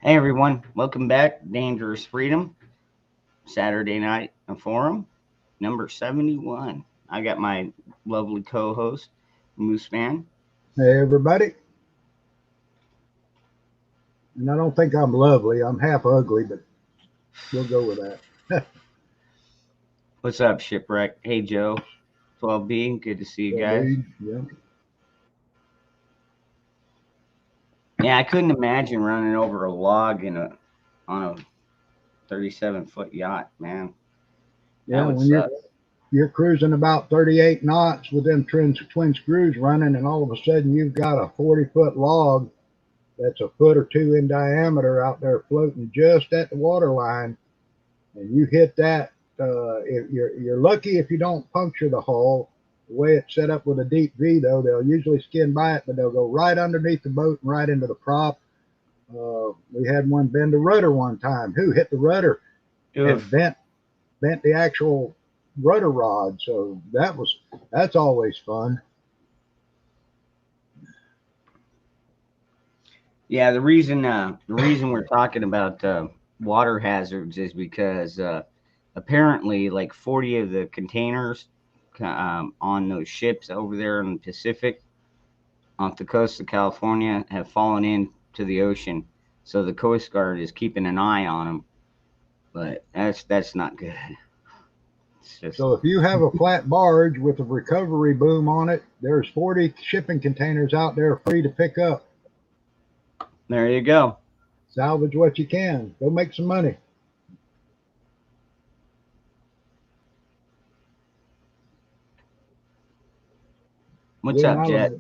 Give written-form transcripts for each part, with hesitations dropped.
Hey everyone, welcome back. Dangerous Freedom, Saturday Night Forum, number 71. I got my lovely co host, Moose Man. Hey, everybody. And I don't think I'm lovely. I'm half ugly, but we'll go with that. What's up, Shipwreck? Hey Joe, 12B, good to see you Well, guys. dude, yeah. Yeah, I couldn't imagine running over a log on a 37-foot yacht, man. That Yeah, would when suck. you're cruising about 38 knots with them twin screws running, and all of a sudden you've got a 40-foot log that's a foot or two in diameter out there floating just at the water line, and you hit that. If you're lucky if you don't puncture the hull. The way it's set up with a deep V, though, they'll usually skin by it, but they'll go right underneath the boat and right into the prop. We had one bend the rudder one time. Who hit the rudder and Oof. bent the actual rudder rod? So that's always fun. Yeah, the reason we're talking about water hazards is because apparently like 40 of the containers on those ships over there in the Pacific off the coast of California have fallen into the ocean. So the Coast Guard is keeping an eye on them, but that's not good. It's just So if you have a flat barge with a recovery boom on it, there's 40 shipping containers out there free to pick up. there you go. Salvage what you can. Go make some money. Get What's them up, out of Jet? the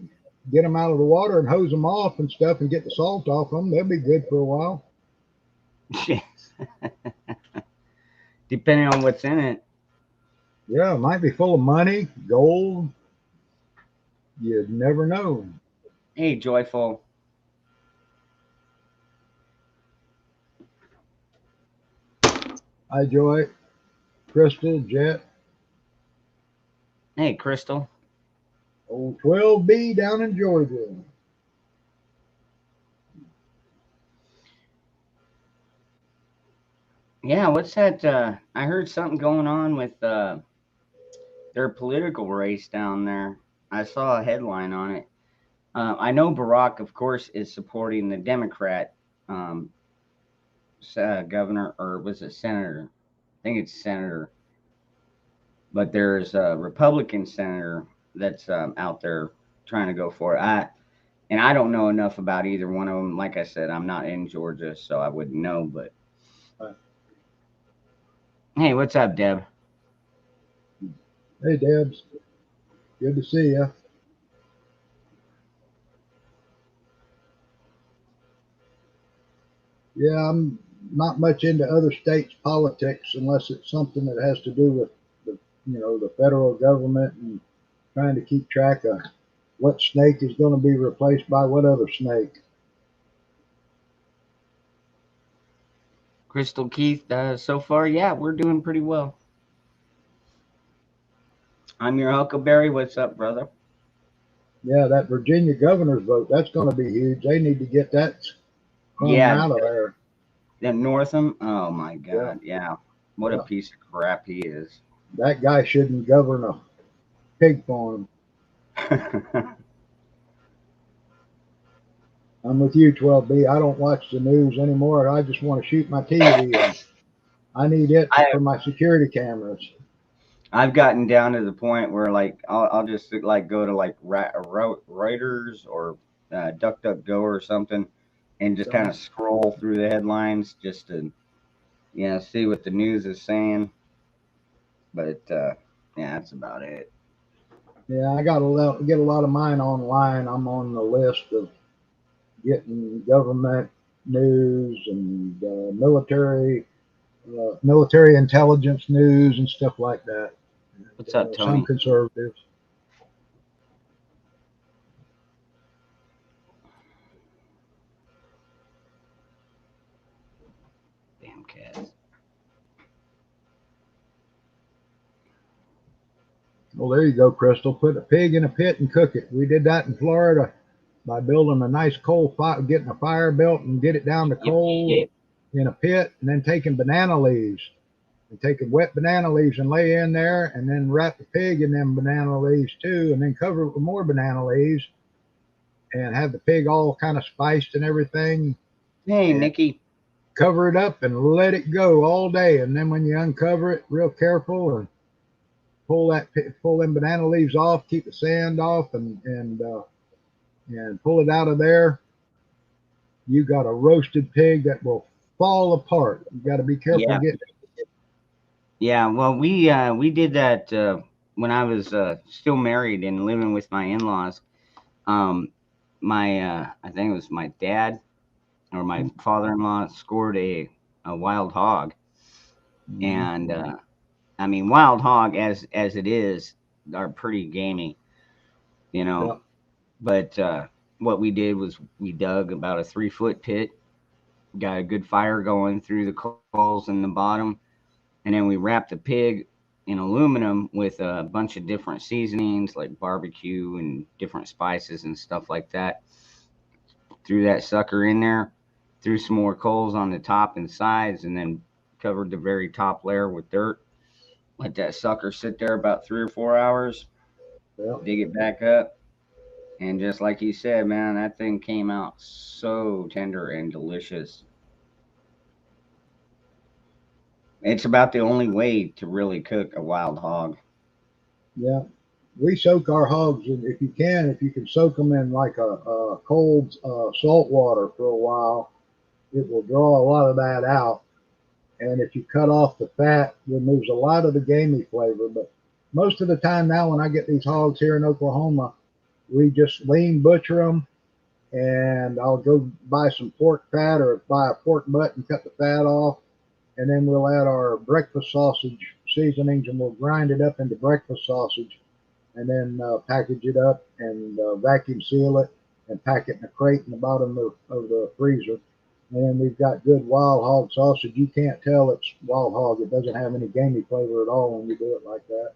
get them out of the water and hose them off and stuff and get the salt off them. They'll be good for a while. Depending on what's in it. Yeah, it might be full of money, gold. You'd never know. Hey, Joyful. I enjoy it. Crystal, Jet, Hey, Crystal. old 12B down in Georgia. Yeah, what's that? I heard something going on with their political race down there. I saw a headline on it. I know Barack, of course, is supporting the Democrat um, governor, or was it senator? I think it's senator. But there's a Republican senator that's out there trying to go for it. I don't know enough about either one of them. Like I said, I'm not in Georgia, so I wouldn't know. But Uh, hey, what's up, Deb? Hey, Debs, good to see you. Yeah, I'm not much into other states' politics unless it's something that has to do with the federal government and trying to keep track of what snake is going to be replaced by what other snake. Crystal Keith. So far, yeah, we're doing pretty well. I'm your Huckleberry. What's up, brother? Yeah, that Virginia governor's vote, that's going to be huge. They need to get that crumb Yeah, out of there. Northam. Oh my Yeah, God, yeah. What a yeah. piece of crap he is. That guy shouldn't govern a pig farm. I'm with you, 12B. I don't watch the news anymore. I just want to shoot my TV, and I need it I for my security cameras. I've gotten down to the point where like I'll just like go to like Reuters or DuckDuckGo or something, and just kind So, of scroll through the headlines just to see what the news is saying. But yeah, that's about it. yeah, I got get a lot of mine online. I'm on the list of getting government news and military intelligence news and stuff like that. What's up, Some Tony? conservatives. Damn cats. Well, there you go, Crystal. Put a pig in a pit and cook it. We did that in Florida by building a nice coal fire, getting a fire built and get it down to coal in a pit, and then taking banana leaves and taking wet banana leaves and lay in there, and then wrap the pig in them banana leaves too, and then cover it with more banana leaves and have the pig all kind of spiced and everything. Hey, and Nikki. Cover it up and let it go all day. And then when you uncover it, real careful and pull them banana leaves off, keep the sand off, and pull it out of there. You got a roasted pig that will fall apart. You got to be careful getting it. Yeah, well, we did that when I was still married and living with my in-laws. My I think it was my dad or my father-in-law scored a wild hog, and I mean, wild hog as it is are pretty gamey, you know. Yeah. But what we did was we dug about a 3-foot pit, got a good fire going through the coals in the bottom, and then we wrapped the pig in aluminum with a bunch of different seasonings like barbecue and different spices and stuff like that. Threw that sucker in there, threw some more coals on the top and sides, and then covered the very top layer with dirt. Let that sucker sit there about 3 or 4 hours. Yeah. Dig it back up, and just like you said, man, that thing came out so tender and delicious. It's about the only way to really cook a wild hog. Yeah. We soak our hogs, and if you can soak them in like a cold salt water for a while, it will draw a lot of that out. And if you cut off the fat, removes a lot of the gamey flavor. But most of the time now, when I get these hogs here in Oklahoma, we just lean butcher them, and I'll go buy some pork fat or buy a pork butt and cut the fat off, and then we'll add our breakfast sausage seasonings, and we'll grind it up into breakfast sausage, and then package it up and vacuum seal it and pack it in a crate in the bottom of the freezer. And then we've got good wild hog sausage. You can't tell it's wild hog. It doesn't have any gamey flavor at all when you do it like that.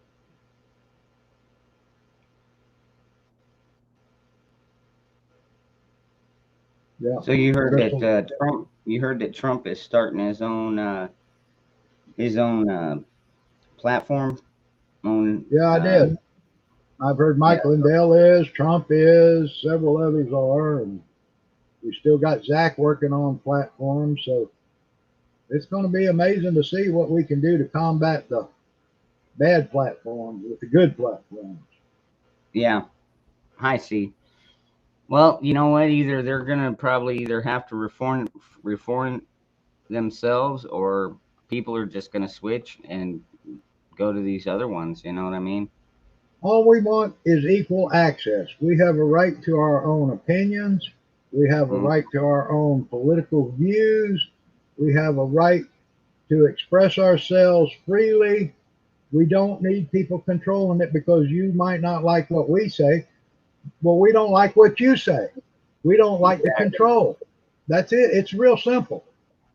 Yeah. So you heard that Trump? You heard that Trump is starting his own platform. Yeah, I did. I've heard Mike Lindell is, Trump is, several others are, and we still got Zach working on platforms. So it's going to be amazing to see what we can do to combat the bad platforms with the good platforms. Yeah, I see. Well, you know what? Either they're gonna probably either have to reform themselves, or people are just gonna switch and go to these other ones. You know what I mean? All we want is equal access. We have a right to our own opinions. We have a right to our own political views. We have a right to express ourselves freely. We don't need people controlling it because you might not like what we say. Well, we don't like what you say. We don't like the control. That's it. It's real simple.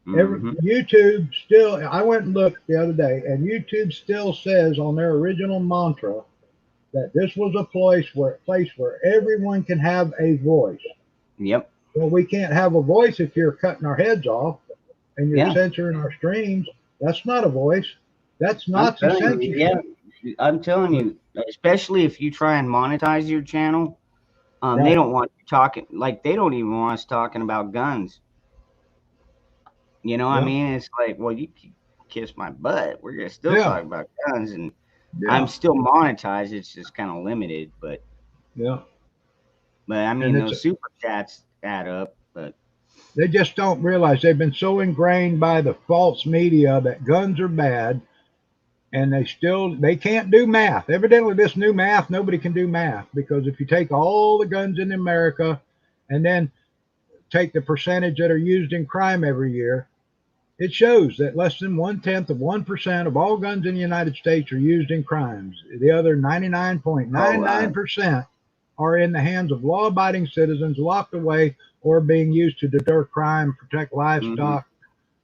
YouTube still, I went and looked the other day, and YouTube still says on their original mantra that this was a place where everyone can have a voice. Yep. Well, we can't have a voice if you're cutting our heads off and you're censoring our streams. That's not a voice. That's Nazi censorship. Yeah, I'm telling you, especially if you try and monetize your channel, they don't want you talking. Like, they don't even want us talking about guns. You know what I mean? It's like, well, you kiss my butt. We're gonna still talk about guns, and I'm still monetized. It's just kind of limited, but I mean, those super chats add up. But they just don't realize they've been so ingrained by the false media that guns are bad, and they can't do math. Evidently, this new math, nobody can do math, because if you take all the guns in America and then take the percentage that are used in crime every year, it shows that less than 1/10% of all guns in the United States are used in crimes. The other 99.99% are in the hands of law-abiding citizens, locked away, or being used to deter crime, protect livestock,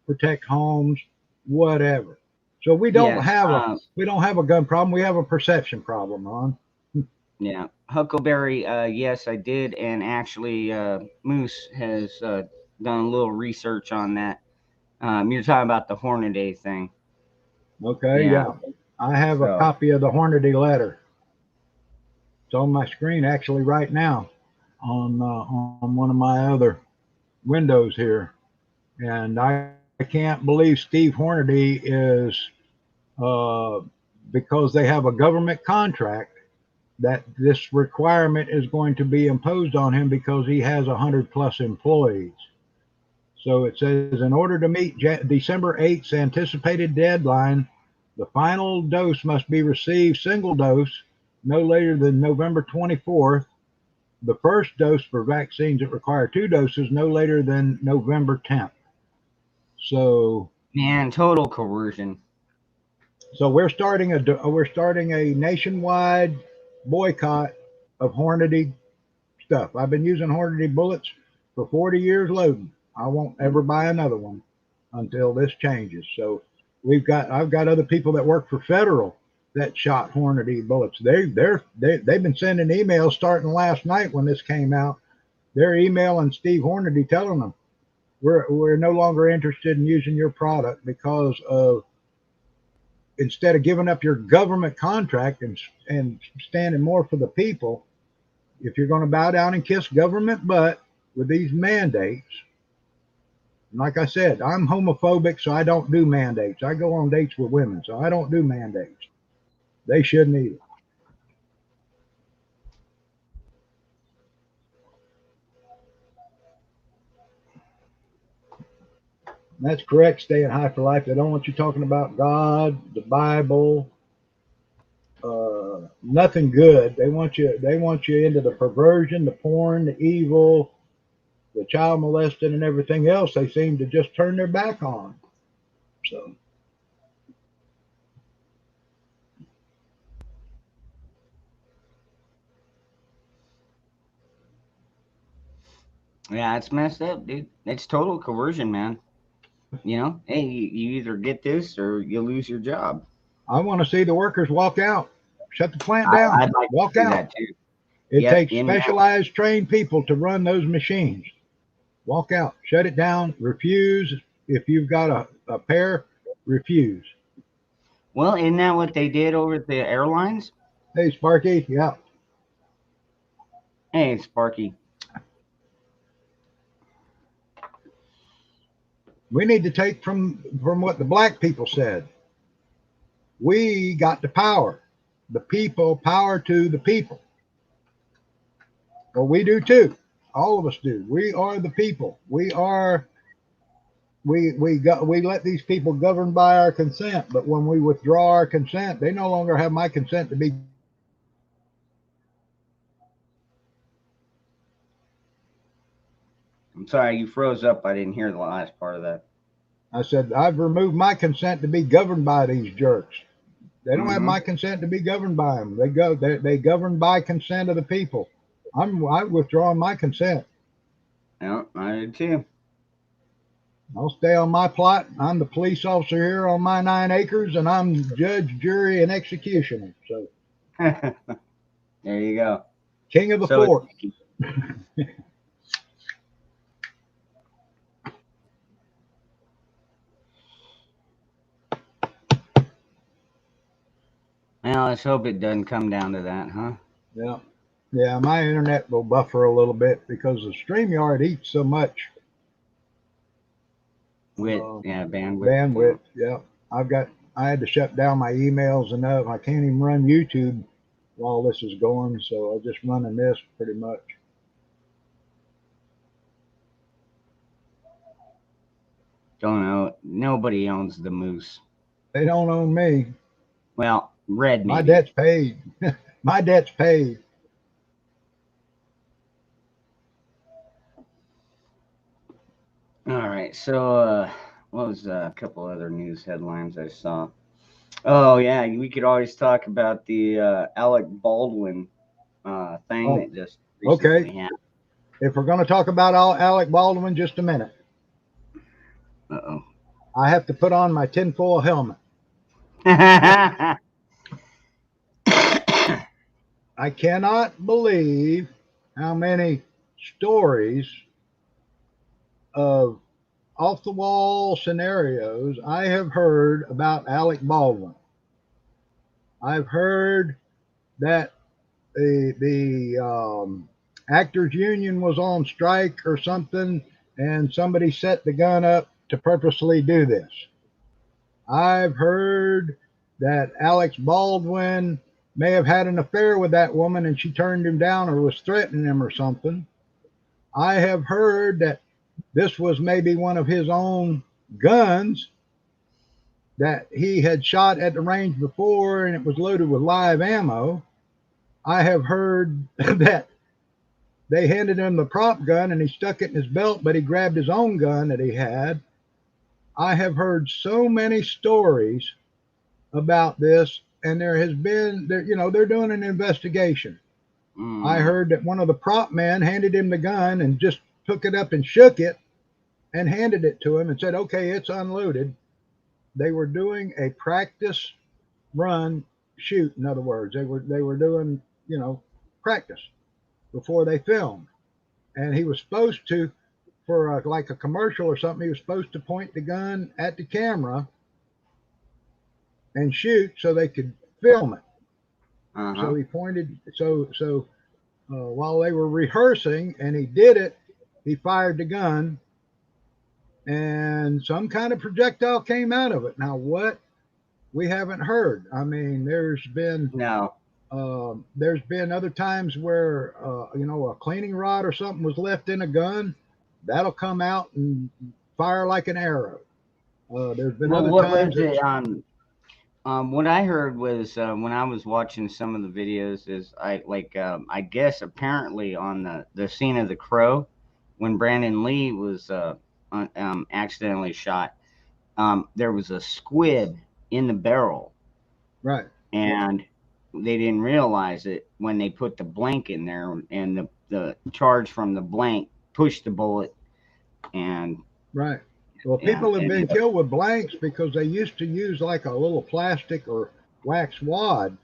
protect homes, whatever. So we don't have a gun problem. We have a perception problem, Ron. Yeah, Huckleberry. Yes, I did, and actually, Moose has done a little research on that. You're talking about the Hornaday thing. Okay, Yeah. yeah. I have a So copy of the Hornady letter. It's on my screen actually right now on one of my other windows here. And I can't believe Steve Hornady is uh, because they have a government contract that this requirement is going to be imposed on him because he has 100+ employees. So it says in order to meet December 8th's anticipated deadline, the final dose must be received single dose no later than November 24th. The first dose for vaccines that require two doses no later than November 10th. So man, total coercion. we're starting a nationwide boycott of Hornady stuff. I've been using Hornady bullets for 40 years loading. I won't ever buy another one until this changes. So I've got other people that work for Federal that shot Hornady bullets. They've been sending emails starting last night when this came out. They're emailing Steve Hornady telling them we're no longer interested in using your product because of instead of giving up your government contract and standing more for the people, if you're going to bow down and kiss government butt with these mandates, like I said, I'm homophobic, so I don't do mandates. I go on dates with women, so I don't do mandates. They shouldn't either. And that's correct. Staying high for life. They don't want you talking about God, the Bible, nothing good. They want you. They want you into the perversion, the porn, the evil, the child molesting, and everything else. They seem to just turn their back on. So Yeah, it's messed up, dude. It's total coercion, man. Hey, you either get this or you lose your job. I want to see the workers walk out, shut the plant I'd down, like to walk see out. that too. It Yep, takes in mass. specialized trained people to run those machines. Walk out, shut it down, refuse. If you've got a pair, refuse. Well, isn't that what they did over at the airlines? Hey, Sparky, yeah. Hey, Sparky. We need to take from what the black people said. We got the power. The people, power to the people. Well, we do too. All of us do. We are the people. We let these people govern by our consent, but when we withdraw our consent, they no longer have my consent to be. I'm sorry, you froze up. I didn't hear the last part of that. I said I've removed my consent to be governed by these jerks. They don't have Mm-hmm. my consent to be governed by them. They govern by consent of the people. I withdraw my consent. Yeah, I did too. I'll stay on my plot. I'm the police officer here on my 9 acres, and I'm judge, jury, and executioner. So There you go. king of the So fort. well, let's hope it doesn't come down to that, huh? Yeah, yeah. My internet will buffer a little bit because the StreamYard eats so much With uh, yeah, bandwidth. bandwidth. Yeah, I've got. I had to shut down my emails enough. I can't even run YouTube while this is going, so I'm just running this pretty much. Don't know. Nobody owns the moose. They don't own me. Well, red My maybe. debt's paid. My debt's paid. All right. So, what was a couple other news headlines I saw? Oh yeah, we could always talk about the Alec Baldwin thing Oh, that just okay. recently happened. If we're going to talk about Alec Baldwin, just a minute. Uh I have to put on my tinfoil helmet. oh. I cannot believe how many stories of off the wall scenarios I have heard about Alec Baldwin. I've heard that the actors union was on strike or something, and somebody set the gun up to purposely do this. I've heard that Alex Baldwin may have had an affair with that woman and she turned him down or was threatening him or something. I have heard that this was maybe one of his own guns that he had shot at the range before and it was loaded with live ammo. I have heard that they handed him the prop gun and he stuck it in his belt, but he grabbed his own gun that he had. I have heard so many stories about this, and there has been, they're doing an investigation. I heard that one of the prop men handed him the gun and just took it up and shook it and handed it to him and said, "Okay, it's unloaded." They were doing a practice run shoot. In other words, they were doing practice before they filmed, and he was supposed to, for like a commercial or something, he was supposed to point the gun at the camera and shoot so they could film it. So he pointed. So while they were rehearsing and he did it, he fired the gun, and some kind of projectile came out of it. Now what? We haven't heard. I mean, there's been other times where a cleaning rod or something was left in a gun. That'll come out and fire like an arrow. There's been other what times. was it? What I heard was when I was watching some of the videos is I guess apparently on the scene of The Crow, when Brandon Lee was accidentally shot, there was a squid in the barrel, Right. and they didn't realize it when they put the blank in there, and the charge from the blank pushed the bullet, and right. Well, people have been killed with blanks because they used to use like a little plastic or wax wad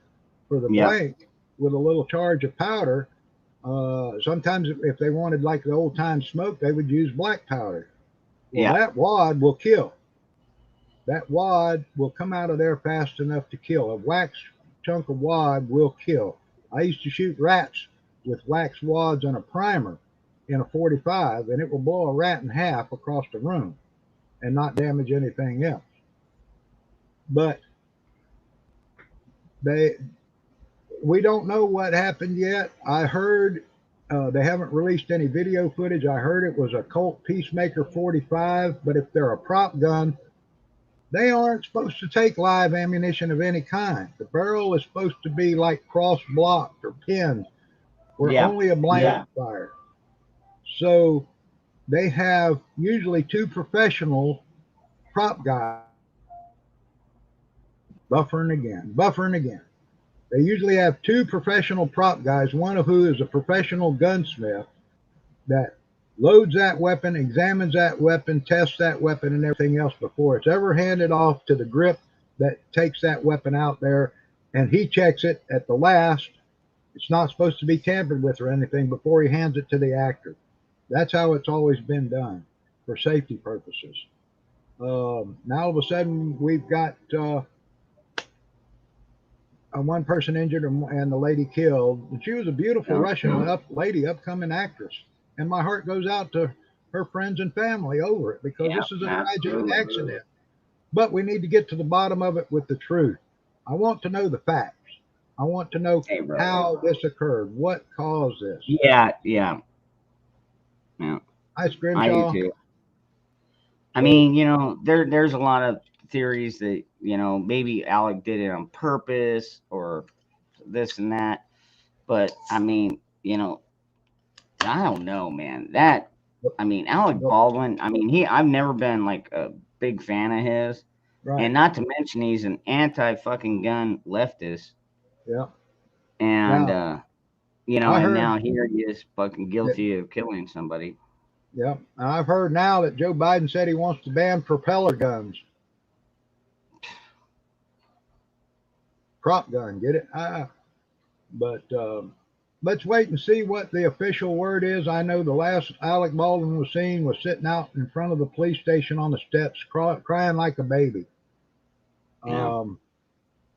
for the blank with a little charge of powder. Sometimes if they wanted like the old time smoke, they would use black powder. Well, that wad will kill. That wad will come out of there fast enough to kill. A wax chunk of wad will kill. I used to shoot rats with wax wads and a primer in a 45, and it will blow a rat in half across the room and not damage anything else. But we don't know what happened yet. I heard they haven't released any video footage. I heard it was a Colt Peacemaker 45, but if they're a prop gun, they aren't supposed to take live ammunition of any kind. The barrel is supposed to be like cross-blocked or pinned, where only a blank fire. So they have usually two professional prop guys buffering again. They usually have two professional prop guys, one of who is a professional gunsmith that loads that weapon, examines that weapon, tests that weapon and everything else before it's ever handed off to the grip that takes that weapon out there, and he checks it at the last. It's not supposed to be tampered with or anything before he hands it to the actor. That's how it's always been done for safety purposes. Now all of a sudden we've got one person injured and the lady killed. And she was a beautiful Russian upcoming actress. And my heart goes out to her friends and family over it because this is a tragic accident. But we need to get to the bottom of it with the truth. I want to know the facts. I want to know how this occurred. What caused this? Yeah. Hi, Scrimshaw. I do too. I mean, there's a lot of theories that, maybe Alec did it on purpose or this and that. But I mean, I don't know, man. Alec Baldwin, I've never been like a big fan of his. Right. And not to mention he's an anti-fucking gun leftist. Yeah. And and now here he is fucking guilty of killing somebody. Yeah. And I've heard now that Joe Biden said he wants to ban propeller guns. Prop gun, get it? But let's wait and see what the official word is. I know the last Alec Baldwin was seen was sitting out in front of the police station on the steps, crying like a baby. Yeah.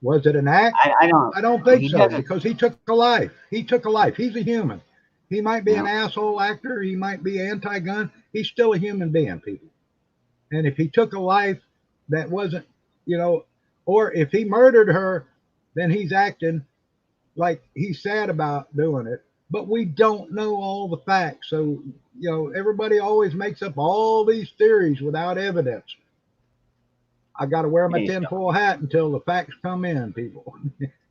Was it an act? I don't. I don't think He so, doesn't. because he took a life. He took a life. He's a human. He might be Yeah. an asshole actor. He might be anti-gun. He's still a human being, people. And if he took a life that wasn't, you know, or if he murdered her, then he's acting like he's sad about doing it. But we don't know all the facts. So, everybody always makes up all these theories without evidence. I got to wear my Hey, tinfoil hat until the facts come in, people.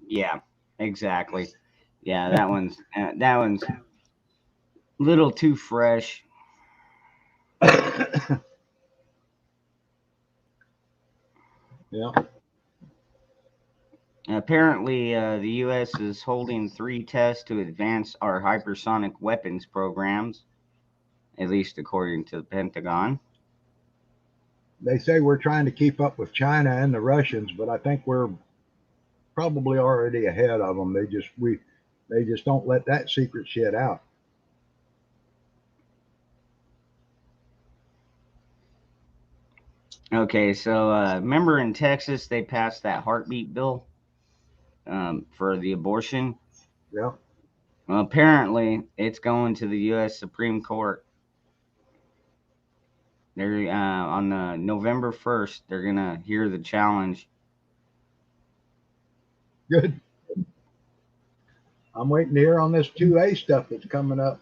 yeah. Exactly. Yeah. That one's a little too fresh. Yeah. Apparently, the U.S. is holding 3 tests to advance our hypersonic weapons programs, at least according to the Pentagon. They say we're trying to keep up with China and the Russians, but I think we're probably already ahead of them. They just don't let that secret shit out. Okay, so remember in Texas they passed that heartbeat bill for the abortion? Yeah. Well, apparently it's going to the U.S. Supreme Court. They're on the November 1st. They're gonna hear the challenge. Good. I'm waiting to hear on this 2A stuff that's coming up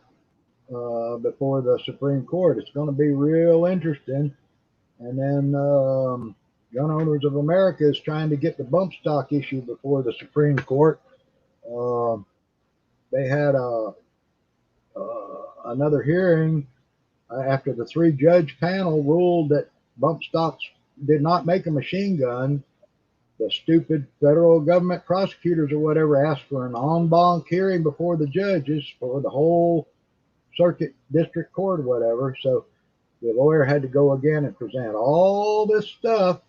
before the Supreme Court. It's going to be real interesting. And then Gun Owners of America is trying to get the bump stock issue before the Supreme Court. Uh, they had another hearing after the 3-judge panel ruled that bump stocks did not make a machine gun. The stupid federal government prosecutors or whatever asked for an en banc hearing before the judges for the whole circuit district court or whatever. So the lawyer had to go again and present all this stuff.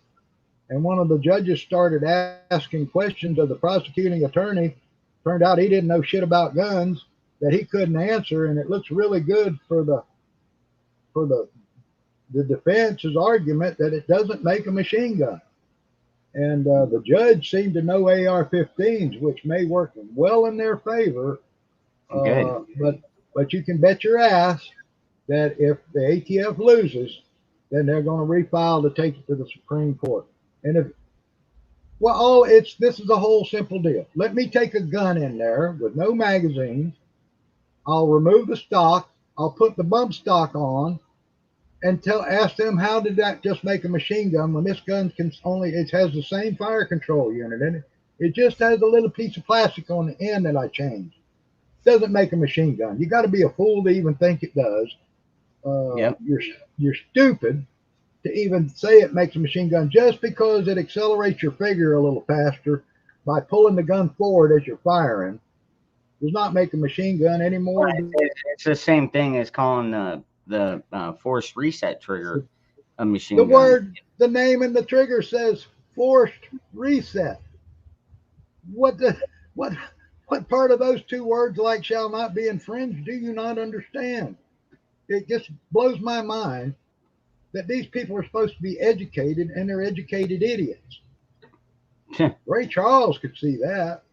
And one of the judges started asking questions of the prosecuting attorney. Turned out he didn't know shit about guns, that he couldn't answer. And it looks really good for the defense's argument that it doesn't make a machine gun. And the judge seemed to know AR-15s, which may work well in their favor. Good. But you can bet your ass that if the ATF loses, then they're going to refile to take it to the Supreme Court. And this is a whole simple deal. Let me take a gun in there with no magazines. I'll remove the stock. I'll put the bump stock on, and ask them, how did that just make a machine gun when this gun it has the same fire control unit in it. It just has a little piece of plastic on the end that I changed. Doesn't make a machine gun. You got to be a fool to even think it does. Yep. You're stupid to even say it makes a machine gun just because it accelerates your figure a little faster by pulling the gun forward as you're firing. Does not make a machine gun anymore. It's the same thing as calling the forced reset trigger a machine The gun. the name in the trigger says forced reset. What part of those 2 words, like shall not be infringed, do you not understand? It just blows my mind that these people are supposed to be educated and they're educated idiots. Ray Charles could see that.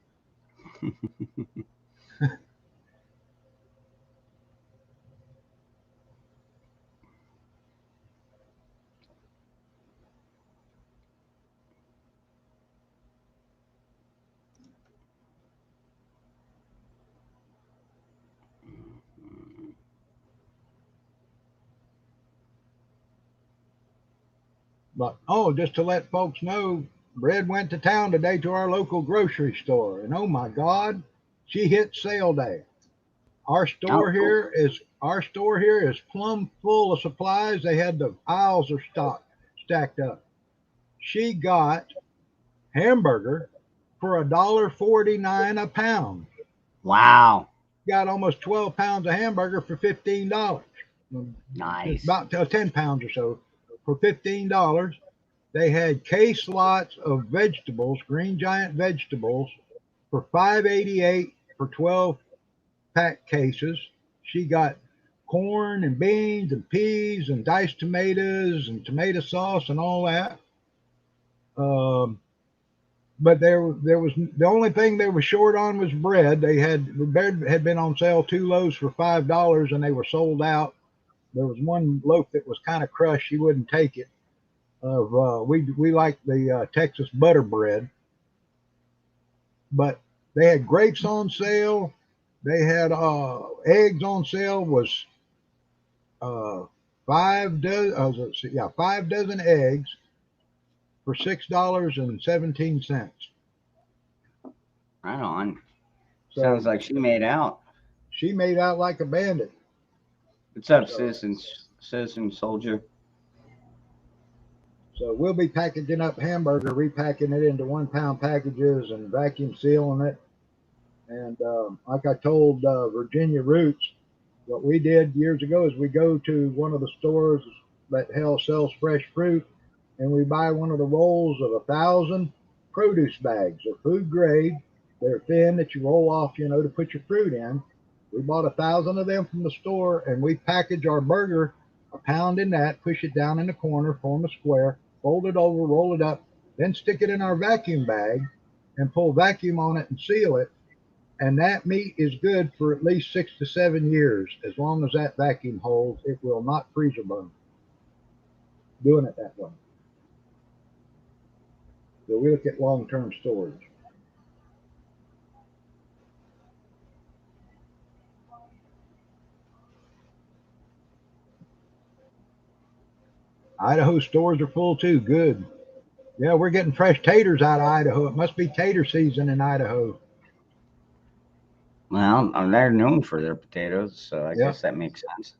But just to let folks know, Red went to town today to our local grocery store, and oh my God, she hit sale day. Our store here is plumb full of supplies. They had the aisles are stacked up. She got hamburger for $1.49 a pound. Wow. Got almost 12 pounds of hamburger for $15. Nice. About 10 pounds or so for $15. They had case lots of vegetables, Green Giant vegetables, for $5.88 for 12 pack cases. She got corn and beans and peas and diced tomatoes and tomato sauce and all that. But there was the only thing they were short on was bread. The bread had been on sale, 2 loaves for $5, and they were sold out. There was one loaf that was kind of crushed; she wouldn't take it. We like the Texas butter bread, but they had grapes on sale. They had eggs on sale. Was 5 dozen eggs for $6.17. Right on. So Sounds like she made out. she made out like a bandit. What's up, So, citizen soldier? so we'll be packaging up hamburger, repacking it into 1 pound packages and vacuum sealing it. And like I told Virginia Roots, what we did years ago is we go to one of the stores that sells fresh fruit, and we buy one of the rolls of 1,000 produce bags. They're food grade. They're thin that you roll off, to put your fruit in. We bought 1,000 of them from the store, and we package our burger, a pound in that, push it down in the corner, form a square, fold it over, roll it up, then stick it in our vacuum bag and pull vacuum on it and seal it. And that meat is good for at least 6 to 7 years. As long as that vacuum holds, it will not freeze or burn. Doing it that way. So we look at long-term storage. Idaho stores are full too. Good. Yeah, we're getting fresh taters out of Idaho. It must be tater season in Idaho. Well, they're known for their potatoes, so I Yeah. guess that makes sense.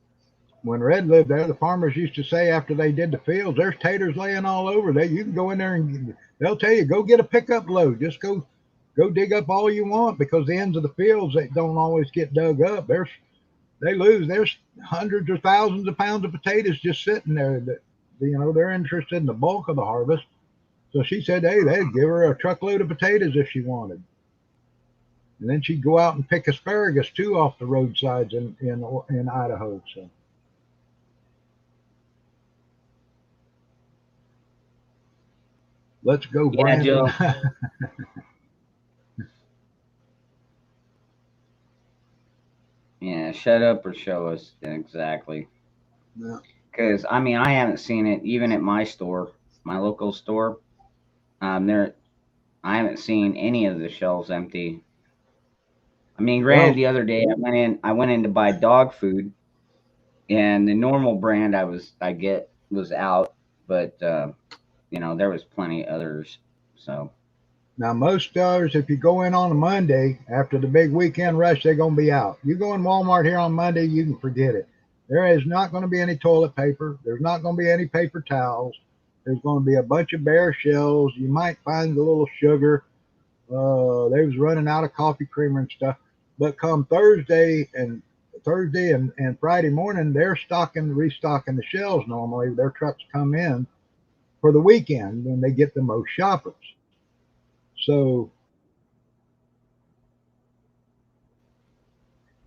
When Red lived there, the farmers used to say after they did the fields, there's taters laying all over. You can go in there and they'll tell you, go get a pickup load. Just go dig up all you want, because the ends of the fields, they don't always get dug up. There's hundreds or thousands of pounds of potatoes just sitting there that they're interested in the bulk of the harvest. So she said, hey, they'd give her a truckload of potatoes if she wanted. And then she'd go out and pick asparagus too off the roadsides in Idaho. So let's go, Yeah, Brandon. Joe. Yeah, shut up or show us. Exactly. Yeah. Because I haven't seen it even at my store, my local store. There, I haven't seen any of the shelves empty. Granted, Well, the other day I went in to buy dog food, and the normal brand I get was out, but there was plenty others. So now most stores, if you go in on a Monday after the big weekend rush, they're going to be out. You go in Walmart here on Monday, you can forget it. There is not going to be any toilet paper. There's not going to be any paper towels. There's going to be a bunch of bare shelves. You might find a little sugar. They was running out of coffee creamer and stuff. But come Thursday and Friday morning, they're restocking the shelves normally. Their trucks come in for the weekend when they get the most shoppers. So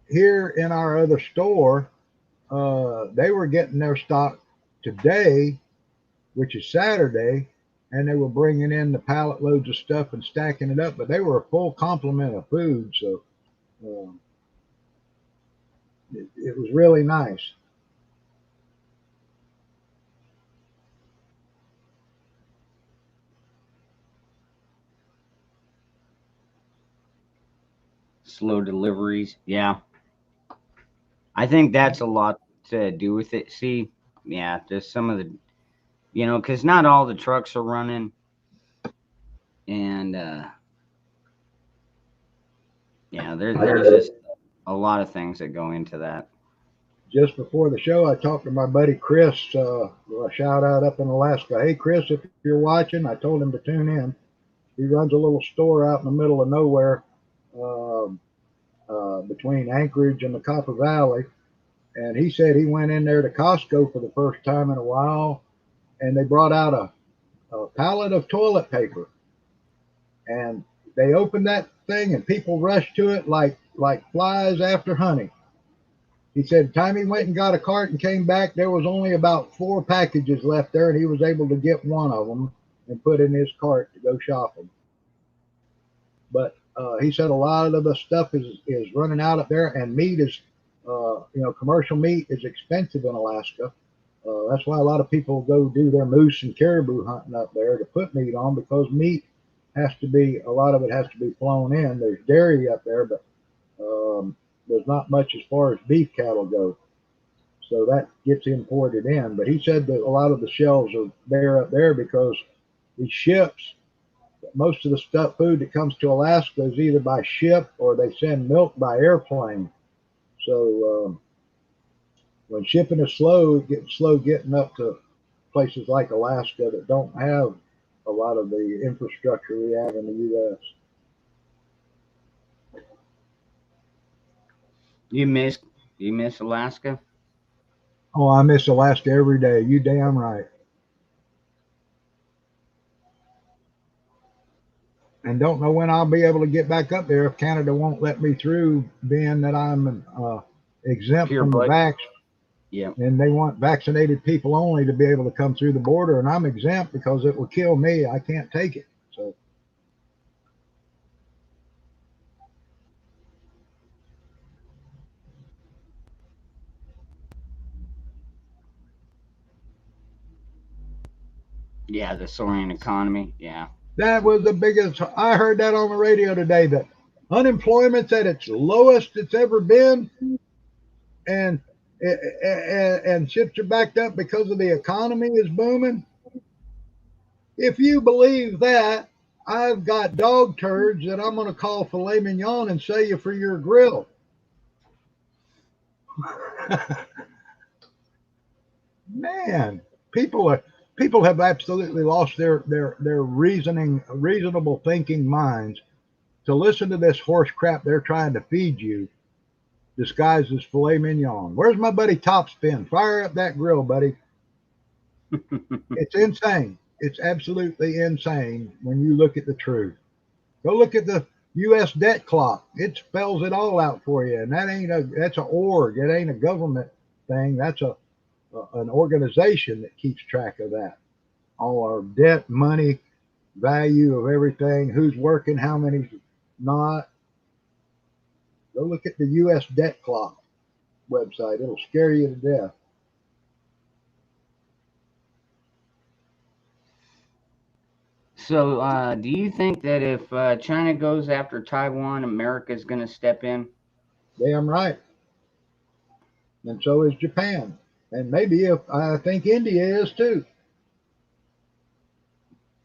here in our other store, they were getting their stock today, which is Saturday, and they were bringing in the pallet loads of stuff and stacking it up. But they were a full complement of food, so it was really nice. slow deliveries. Yeah, I think that's a lot to do with it. See, yeah, there's some of the, because not all the trucks are running, and yeah, there's just a lot of things that go into that. Just before the show, I talked to my buddy Chris, a shout out up in Alaska. Hey, Chris, if you're watching, I told him to tune in. He runs a little store out in the middle of nowhere between Anchorage and the Copper Valley. And he said he went in there to Costco for the first time in a while, and they brought out a pallet of toilet paper. And they opened that thing and people rushed to it like flies after honey. He said time he went and got a cart and came back, there was only about 4 packages left there, and he was able to get one of them and put in his cart to go shopping. But he said a lot of the stuff is running out up there, and meat is, commercial meat is expensive in Alaska. That's why a lot of people go do their moose and caribou hunting up there to put meat on, because meat has to be, a lot of it has to be flown in. There's dairy up there, but there's not much as far as beef cattle go. So that gets imported in. But he said that a lot of the shelves are there up there because these ships, most of the stuff, food that comes to Alaska is either by ship or they send milk by airplane. So when shipping is slow, it gets slow getting up to places like Alaska that don't have a lot of the infrastructure we have in the U.S. You miss Alaska? Oh, I miss Alaska every day. You damn right. And don't know when I'll be able to get back up there if Canada won't let me through, being that I'm exempt Pure from the blood. vax. Yeah. And they want vaccinated people only to be able to come through the border, and I'm exempt because it will kill me. I can't take it. So Yeah, the soaring economy. Yeah. that was the biggest. I heard that on the radio today, that unemployment's at its lowest it's ever been, and and ships are backed up because of the economy is booming. If you believe that, I've got dog turds that I'm going to call filet mignon and sell you for your grill. Man, people have absolutely lost their reasonable thinking minds to listen to this horse crap they're trying to feed you, disguised as filet mignon. Where's my buddy Topspin? Fire up that grill, buddy. It's insane. It's absolutely insane when you look at the truth. Go look at the U.S. debt clock. It spells it all out for you, and that's an org. It ain't a government thing. That's an organization that keeps track of that. All our debt, money, value of everything, who's working, how many's not. Go look at the U.S. debt clock website. It'll scare you to death. So, do you think that if China goes after Taiwan, America's going to step in? Damn right. And so is Japan. And maybe if I think India is too.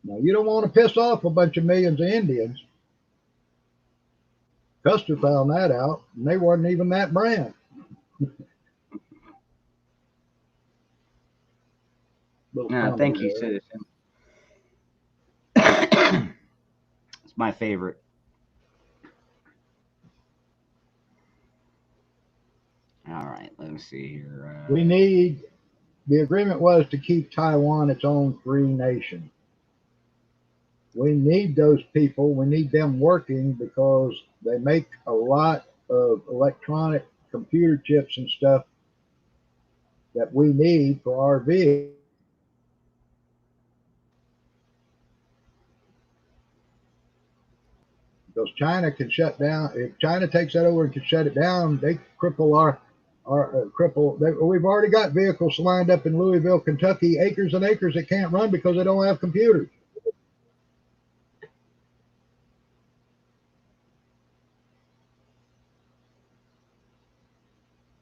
Now you don't want to piss off a bunch of millions of Indians. Custer found that out, and they weren't even that brand. Thank you, citizen. It's my favorite. All right, let me see here. We need, the agreement was to keep Taiwan its own free nation. We need those people. We need them working because they make a lot of electronic computer chips and stuff that we need for our vehicles. Because China can shut down. If China takes that over and can shut it down, they cripple we've already got vehicles lined up in Louisville, Kentucky, acres and acres that can't run because they don't have computers.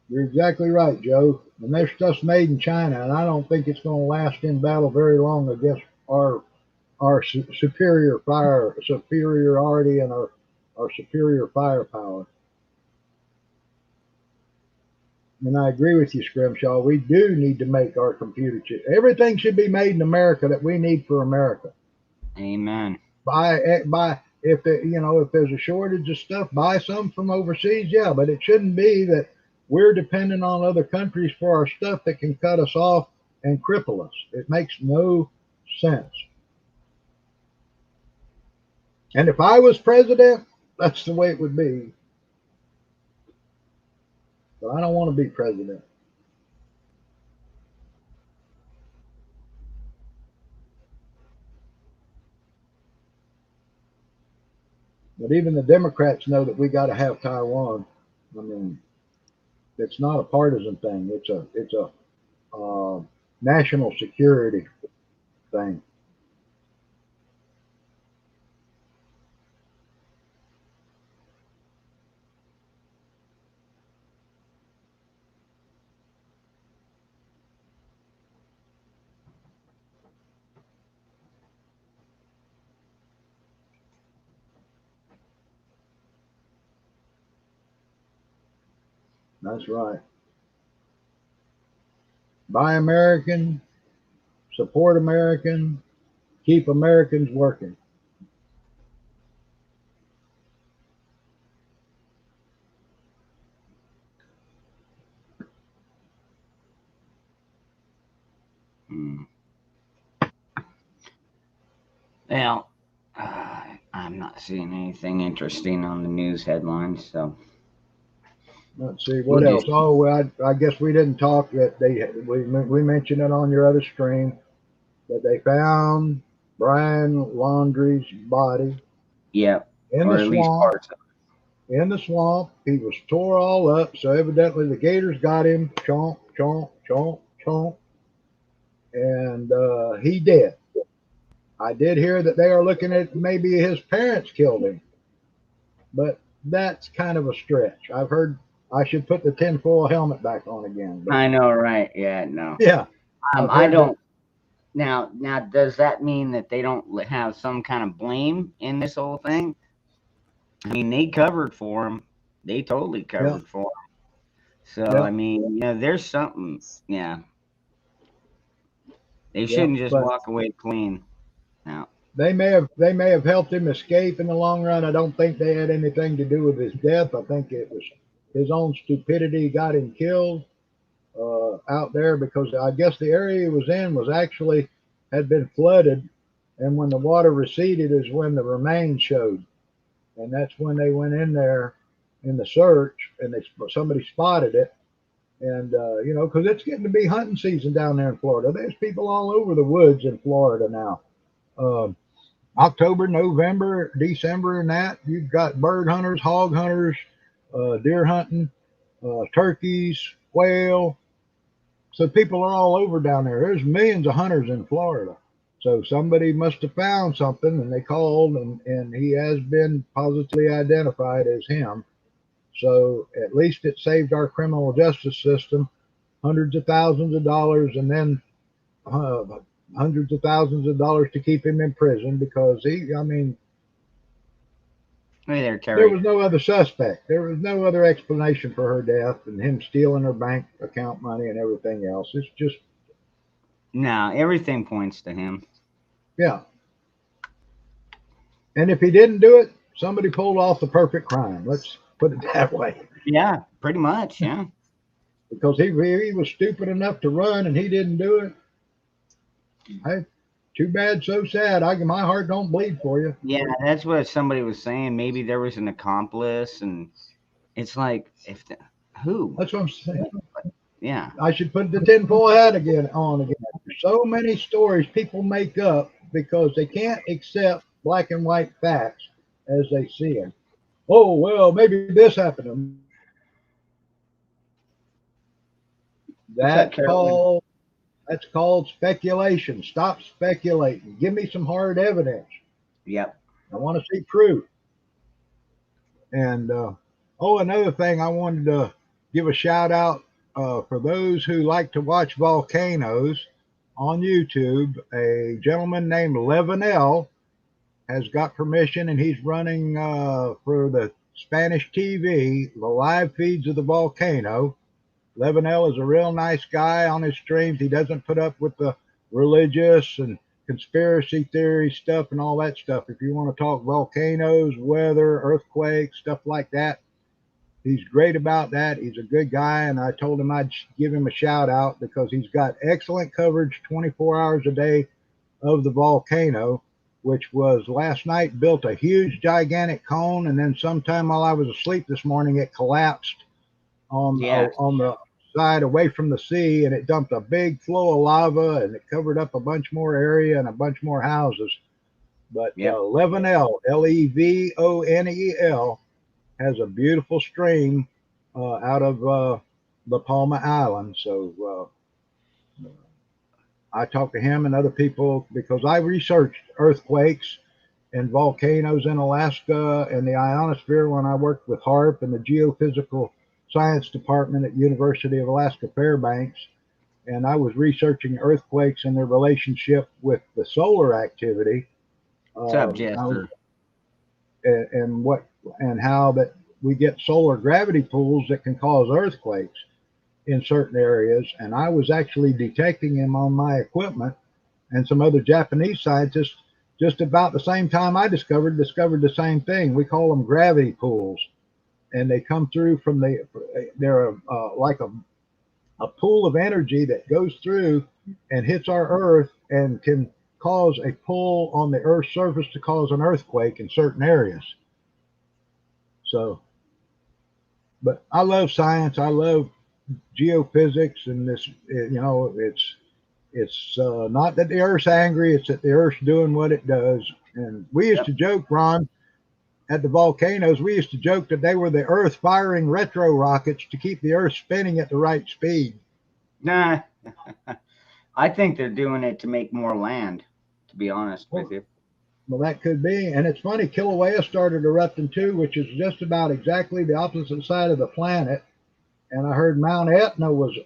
You're exactly right, Joe. And their stuff's made in China, and I don't think it's going to last in battle very long against our superiority and our superior firepower. And I agree with you, Scrimshaw. We do need to make our computer chips. Everything should be made in America that we need for America. Amen. If there's a shortage of stuff, buy some from overseas. Yeah, but it shouldn't be that we're dependent on other countries for our stuff that can cut us off and cripple us. It makes no sense. And if I was president, that's the way it would be. But I don't want to be president. But even the Democrats know that we got to have Taiwan. I mean, it's not a partisan thing. It's a national security thing. That's right. Buy American, support American, keep Americans working. Hmm. Well, I'm not seeing anything interesting on the news headlines, so Let's see what we'll else. just Oh, well, I guess we didn't talk that we mentioned it on your other stream that they found Brian Laundrie's body yep, in the or at least swamp. parts of In the swamp, he was tore all up. So evidently the gators got him. Chomp, chomp, chomp, chomp, and he dead. I did hear that they are looking at maybe his parents killed him, but that's kind of a stretch. I've heard I should put the tinfoil helmet back on again. it. But I know, right? Yeah, no. yeah, I've I heard that. don't. Now, does that mean that they don't have some kind of blame in this whole thing? I mean, they covered for him. They totally Yeah, covered for him. So, yeah, I mean, there's something. Yeah, they yeah. shouldn't just But walk away clean. Now, they may have helped him escape in the long run. I don't think they had anything to do with his death. I think it was his own stupidity got him killed out there because I guess the area he was in was actually had been flooded, and when the water receded is when the remains showed, and that's when they went in there in the search, and somebody spotted it, and because it's getting to be hunting season down there in Florida. There's people all over the woods in Florida now. Um, October, November, December, and that you've got bird hunters, hog hunters, deer hunting, turkeys, quail. So people are all over down there. There's millions of hunters in Florida. So somebody must have found something and they called, and he has been positively identified as him. So at least it saved our criminal justice system hundreds of thousands of dollars and then uh, hundreds of thousands of dollars to keep him in prison because I mean, hey there, there Terry. was no other suspect. There was no other explanation for her death and him stealing her bank account money and everything else. It's just, No, everything points to him. yeah. And if he didn't do it, somebody pulled off the perfect crime. Let's put it that way. Yeah, pretty much. Yeah. Because he was stupid enough to run and he didn't do it. Hey, too bad, so sad. My heart don't bleed for you. Yeah, that's what somebody was saying. Maybe there was an accomplice, and it's like, who? That's what I'm saying. Yeah. I should put the tinfoil hat on again. There's so many stories people make up because they can't accept black and white facts as they see them. Oh well, maybe this happened to them. What's that, That's Carolyn? called that's called speculation. Stop speculating. Give me some hard evidence. Yep. I want to see proof. And another thing, I wanted to give a shout out for those who like to watch volcanoes on YouTube. A gentleman named Levinel has got permission, and he's running for the Spanish TV the live feeds of the volcano. Levinel is a real nice guy on his streams. He doesn't put up with the religious and conspiracy theory stuff and all that stuff. If you want to talk volcanoes, weather, earthquakes, stuff like that, he's great about that. He's a good guy, and I told him I'd give him a shout out because he's got excellent coverage 24 hours a day of the volcano. which was last night built a huge, gigantic cone, and then sometime while I was asleep this morning, it collapsed Yeah. on the side away from the sea, and it dumped a big flow of lava, and it covered up a bunch more area and a bunch more houses. But Yep. Levonel, Levonel, has a beautiful stream out of La Palma Island. So I talked to him and other people because I researched earthquakes and volcanoes in Alaska and the ionosphere when I worked with HARP and the Geophysical Science Department at University of Alaska Fairbanks. And I was researching earthquakes and their relationship with the solar activity. What's up, I was, Jester? and what and how that we get solar gravity pools that can cause earthquakes in certain areas. And I was actually detecting them on my equipment, and some other Japanese scientists just about the same time I discovered the same thing. We call them gravity pools, and they come through from they're like a pool of energy that goes through and hits our Earth and can cause a pull on the Earth's surface to cause an earthquake in certain areas. So, but I love science. I love geophysics, and this, it's not that the Earth's angry; it's that the Earth's doing what it does. And we used Yep. to joke, Ron, at the volcanoes. We used to joke that they were the Earth firing retro rockets to keep the Earth spinning at the right speed. Nah. I think they're doing it to make more land, to be honest with Well, you. well, that could be. And it's funny, Kilauea started erupting too, which is just about exactly the opposite side of the planet. And I heard Mount Etna it was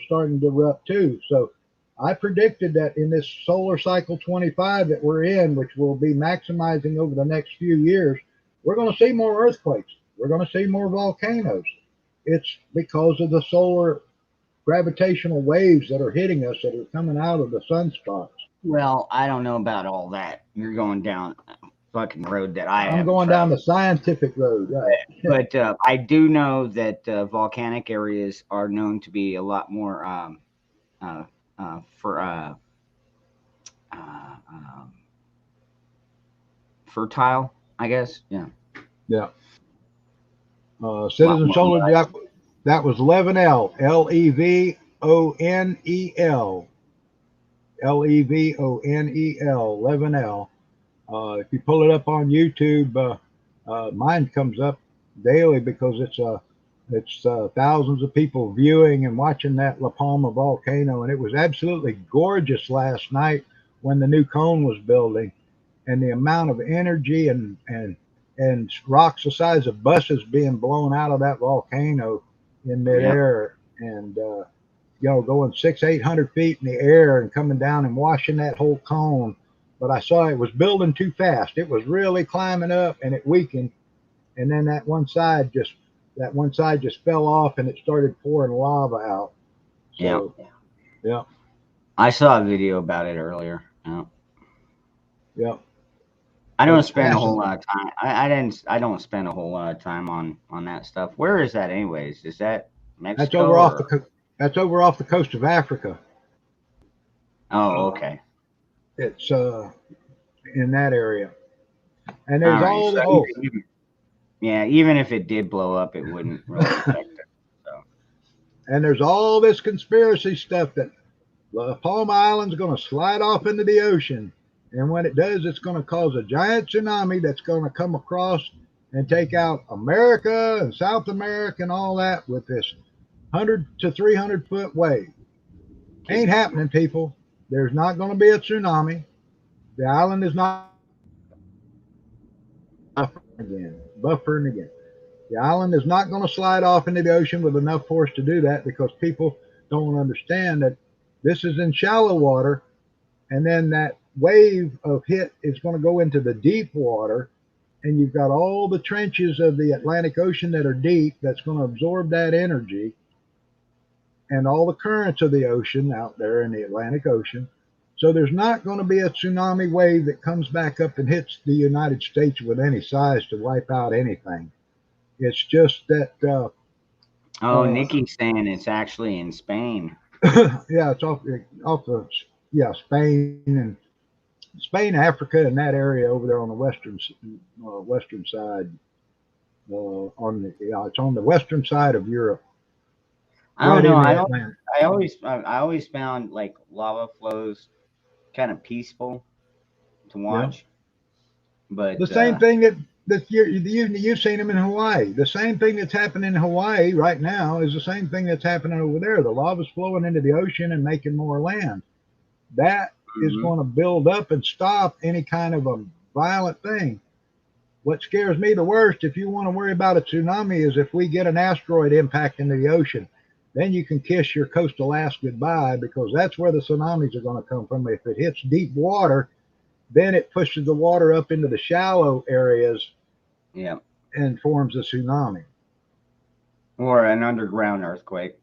starting to erupt too. So I predicted that in this solar cycle 25 that we're in, which will be maximizing over the next few years, we're going to see more earthquakes. We're going to see more volcanoes. It's because of the solar gravitational waves that are hitting us that are coming out of the sunspots. Well, I don't know about all that. You're going down a fucking road that I I'm haven't going down the traveled. scientific road, right? But I do know that volcanic areas are known to be a lot more uh, for uh, um, fertile, I guess. Yeah, Yeah. a lot Citizen more Solar, mud. that was Levonel, Levonel, Levonel. If you pull it up on YouTube, mine comes up daily because it's thousands of people viewing and watching that La Palma volcano, and it was absolutely gorgeous last night when the new cone was building, and the amount of energy and rocks the size of buses being blown out of that volcano in Yeah, midair, and going 600-800 feet in the air and coming down and washing that whole cone. But I saw it was building too fast. It was really climbing up, and it weakened, and then that one side just fell off, and it started pouring lava out. yeah. So yeah, I saw a video about it earlier. Yeah. yeah. I But don't it's spend a whole fascinating. lot of time. I didn't. I don't spend a whole lot of time on that stuff. Where is that, anyways? Is that That's Mexico over off or? that's over off the coast of Africa. Oh, Uh, okay. it's in that area, and there's All right. all So the oh, yeah, even if it did blow up, it wouldn't really affect it. So and there's all this conspiracy stuff that Palm Island's going to slide off into the ocean. And when it does, it's going to cause a giant tsunami that's going to come across and take out America and South America and all that with this 100 to 300-foot wave. Ain't kidding. happening, people. There's not going to be a tsunami. The island is not buffering again. The island is not going to slide off into the ocean with enough force to do that because people don't understand that this is in shallow water, and then that wave of hit is going to go into the deep water, and you've got all the trenches of the Atlantic Ocean that are deep that's going to absorb that energy, and all the currents of the ocean out there in the Atlantic Ocean. So there's not going to be a tsunami wave that comes back up and hits the United States with any size to wipe out anything. It's just that Oh, uh, Nikki's saying it's actually in Spain. yeah, it's off the yeah, Spain, and Spain, Africa, and that area over there on the western side. It's on the western side of Europe, I don't right know. in I the don't. Atlantic. I always found like lava flows kind of peaceful to Yeah. watch, The but same thing that you've seen them in Hawaii. The same thing that's happening in Hawaii right now is the same thing that's happening over there. The lava's flowing into the ocean and making more land. That is mhm. going to build up and stop any kind of a violent thing. What scares me the worst, if you want to worry about a tsunami, is if we get an asteroid impact into the ocean. Then you can kiss your coastal ass goodbye because that's where the tsunamis are going to come from. If it hits deep water, then it pushes the water up into the shallow areas Yeah, and forms a tsunami. or an underground earthquake.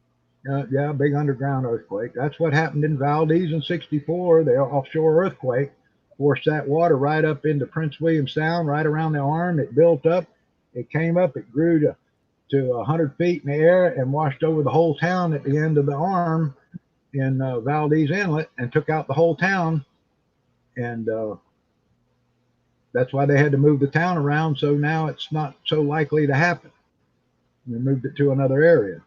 Yeah, big underground earthquake. That's what happened in Valdez in '64. The offshore earthquake forced that water right up into Prince William Sound, right around the arm. It built up. It came up. It grew to 100 feet in the air and washed over the whole town at the end of the arm in Valdez Inlet and took out the whole town. And that's why they had to move the town around. So now it's not so likely to happen. They moved it to another area.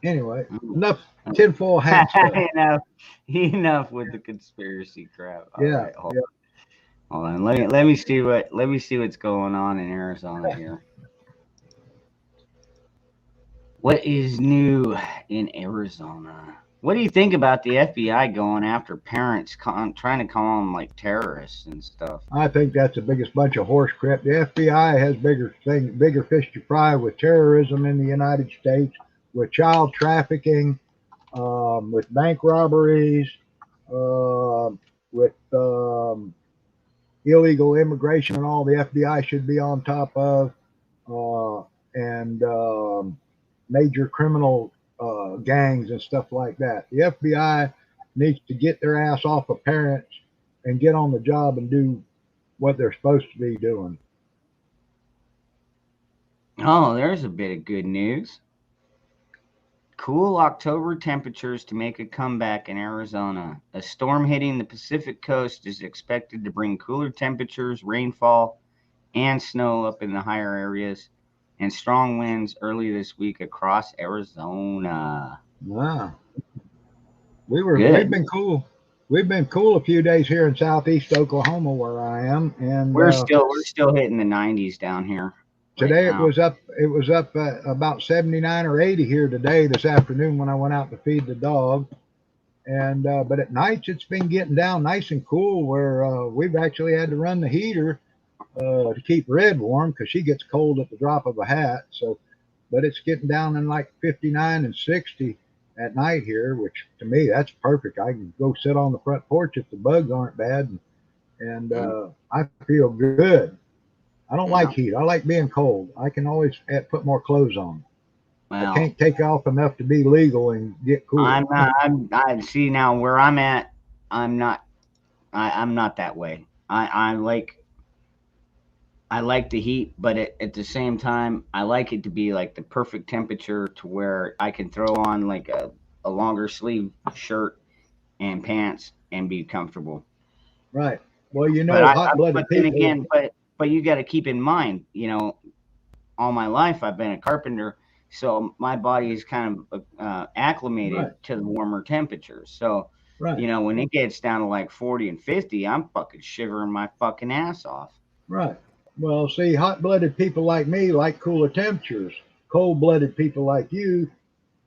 Anyway, Mm. enough tinfoil hat stuff. enough, enough with the conspiracy crap. All Yeah, right, hold, yeah. hold on. Let me see what's going on in Arizona here. What is new in Arizona? What do you think about the FBI going after parents, trying to call them like terrorists and stuff? I think that's the biggest bunch of horse crap. The FBI has bigger fish to fry with terrorism in the United States, with child trafficking, with bank robberies, with illegal immigration, and all the FBI should be on top of, uh, and major criminal gangs and stuff like that. The FBI needs to get their ass off of parents and get on the job and do what they're supposed to be doing. Oh, there's a bit of good news. Cool October temperatures to make a comeback in Arizona. A storm hitting the Pacific coast is expected to bring cooler temperatures, rainfall, and snow up in the higher areas, and strong winds early this week across Arizona. Wow. We've Good. been cool. We've been cool a few days here in southeast Oklahoma where I am, and We're still hitting the 90s down here right today now. it was up about 79 or 80 here today this afternoon when I went out to feed the dog. And but at nights it's been getting down nice and cool where we've actually had to run the heater to keep Red warm because she gets cold at the drop of a hat. So, but it's getting down in like 59 and 60 at night here, which to me that's perfect. I can go sit on the front porch if the bugs aren't bad, and Mm, I feel good. I don't like yeah. heat. I like being cold. I can always put more clothes on. I Well, can't take off enough to be legal and get I'm cool. not. I see now where I'm at. I'm not. I'm not that way. I like the heat, but at the same time, I like it to be like the perfect temperature to where I can throw on like a longer sleeve shirt and pants and be comfortable. Right. Well, But hot but blooded then people. again, but you got to keep in mind, all my life I've been a carpenter, so my body is kind of acclimated Right. to the warmer temperatures. So, Right. when it gets down to like 40 and 50, I'm fucking shivering my fucking ass off. Right. Well, see, hot blooded people like me like cooler temperatures. Cold blooded people like you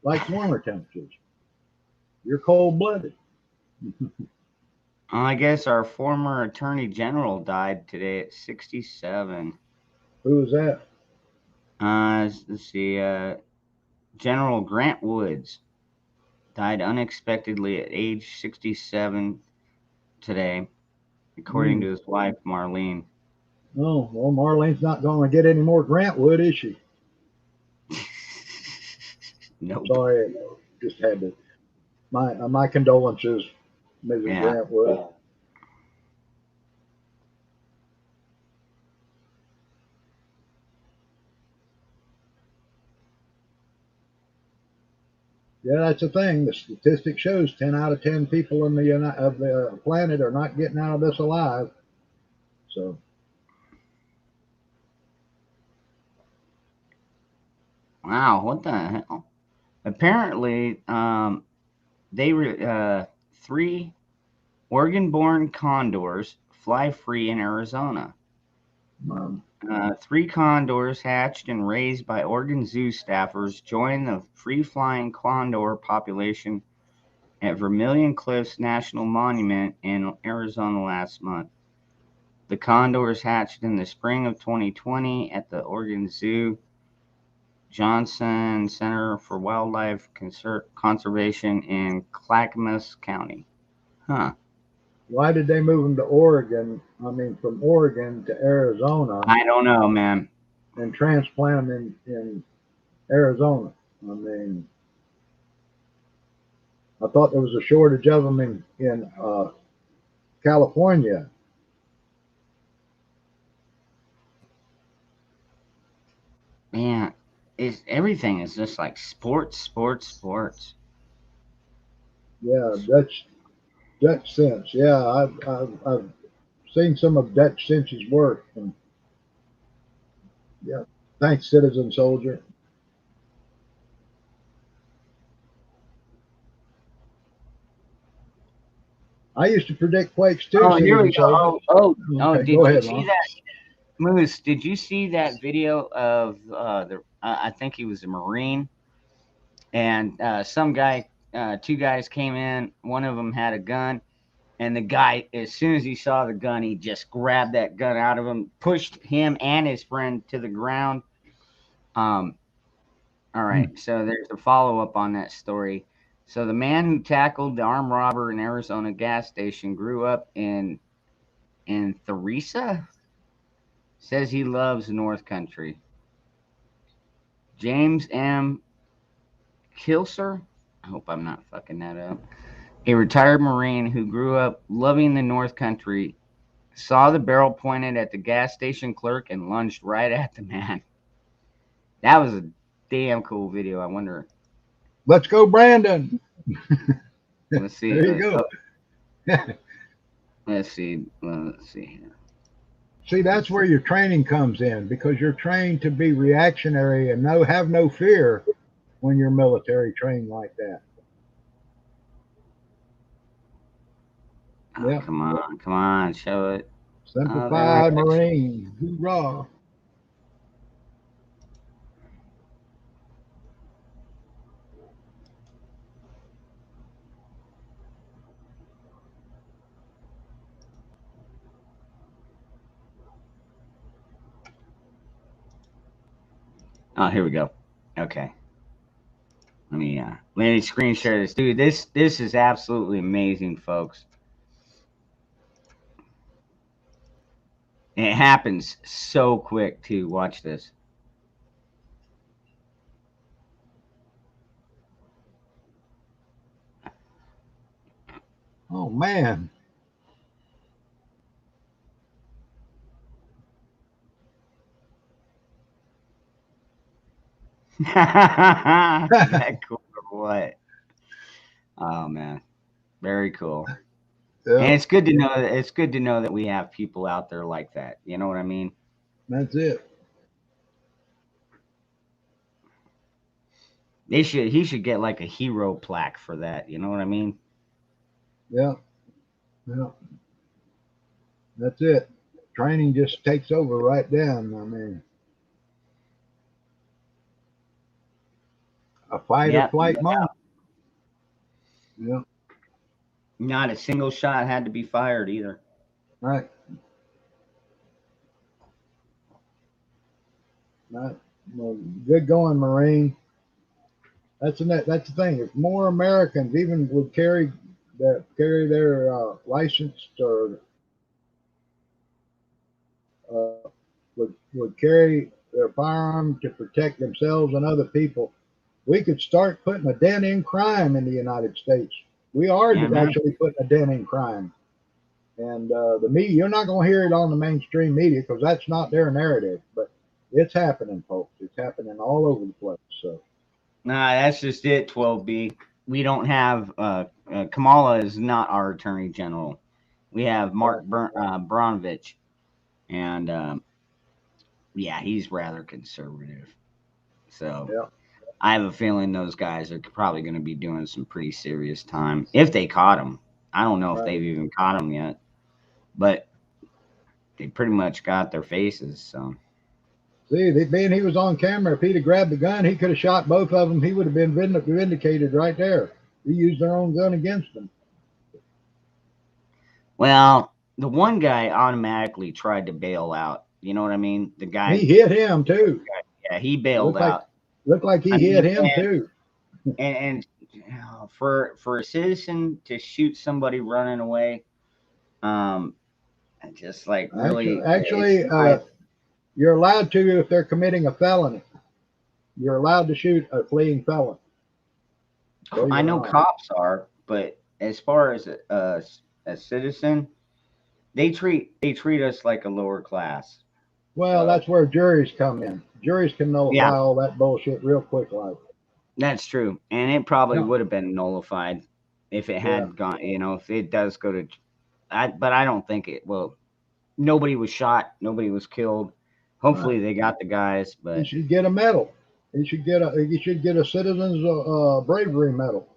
like warmer temperatures. You're cold blooded. I guess our former attorney general died today at 67. Who is that? Let's see. General Grant Woods died unexpectedly at age 67 today, according Hmm. to his wife, Marlene. Oh, well, Marlene's not going to get any more Grantwood, is she? Nope. Sorry, just had to. My condolences, Mrs. Yeah. Grantwood. Yeah, that's the thing. The statistic shows 10 out of 10 people in of the planet are not getting out of this alive. So Wow, what the hell? Apparently, they were 3 Oregon-born condors fly free in Arizona. um, 3 condors hatched and raised by Oregon Zoo staffers joined the free-flying condor population at Vermilion Cliffs National Monument in Arizona last month. The condors hatched in the spring of 2020 at the Oregon Zoo Johnson Center for Wildlife Conservation in Clackamas County. Huh. why did they move them to Oregon? I mean, from Oregon to Arizona I don't know, man. and transplant them in Arizona. I mean, I thought there was a shortage of them in California. Man, everything is just like sports, sports, sports. Yeah, Dutch Cinch. Yeah, I've seen some of Dutch Cinch's work. And yeah, thanks, Citizen Soldier. I used to predict quakes too, Oh, here we Citizen go. Soldier. Oh, Okay, did go you ahead, see Lon. that, Moose? Did you see that video of I think he was a Marine, and some guy, 2 guys came in. One of them had a gun, and the guy, as soon as he saw the gun, he just grabbed that gun out of him, pushed him and his friend to the ground. Um, all Hmm. right, so there's a follow up on that story. So the man who tackled the armed robber in Arizona gas station grew up in Theresa. Says he loves North Country. James M. Kilser. I hope I'm not fucking that up. A retired Marine who grew up loving the North Country saw the barrel pointed at the gas station clerk and lunged right at the man. That was a damn cool video. I wonder. Let's go, Brandon. Let's see. There you go. Let's see. Let's see here. See, that's where your training comes in because you're trained to be reactionary and have no fear when you're military trained like that. Oh, Yeah. come on, show it. Oh, there Simplified it is. Marine. Hoorah. Oh, here we go. Okay. Let me screen share this, dude. This is absolutely amazing, folks. And it happens so quick too. Watch this. Oh, man. Is that cool or what? Oh man, very cool. And Yeah, it's good to know. It's good to know that we have people out there like that. You know what I mean? that's it. He should get like a hero plaque for that. You know what I mean? Yeah. Yeah. That's it. Training just takes over right then. I mean, a fight or Yeah. flight moment. Yeah. Not a single shot had to be fired either. Right. Right. Well, good going, Marine. That's the thing. If more Americans even would carry their licensed or would carry their firearm to protect themselves and other people, we could start putting a dent in crime in the United States. We are Yeah, man. actually putting a dent in crime. And the media, you're not going to hear it on the mainstream media because that's not their narrative. But it's happening, folks. It's happening all over the place. So Nah, that's just it. 12B. We don't have Kamala is not our attorney general. We have Mark Bronovich, and yeah, he's rather conservative. So Yeah. I have a feeling those guys are probably going to be doing some pretty serious time if they caught him. I don't know if Right. they've even caught him yet, but they pretty much got their faces. So See, being he was on camera, if he'd have grabbed the gun, he could have shot both of them. He would have been vindicated right there. He used their own gun against them. well, the one guy automatically tried to bail out. You know what I mean? The He guy, hit him too. yeah, he bailed Looked like out. looked like he I hit mean, him too. and for a citizen to shoot somebody running away, um, just like Actually, really, it's actually, I you're allowed to if they're committing a felony. You're allowed to shoot a fleeing felon. Believe I it or know not. cops are, but as far as a citizen, they treat us like a lower class. Well, So that's where juries come in. Juries can yeah, nullify all that bullshit real quick, like. that's true, and it probably Yeah, would have been nullified if it yeah. had gone. If it does go to, but I don't think it will. Nobody was shot. Nobody was killed. Right. Hopefully they got the guys, He but should get a medal. He should get a citizen's bravery medal.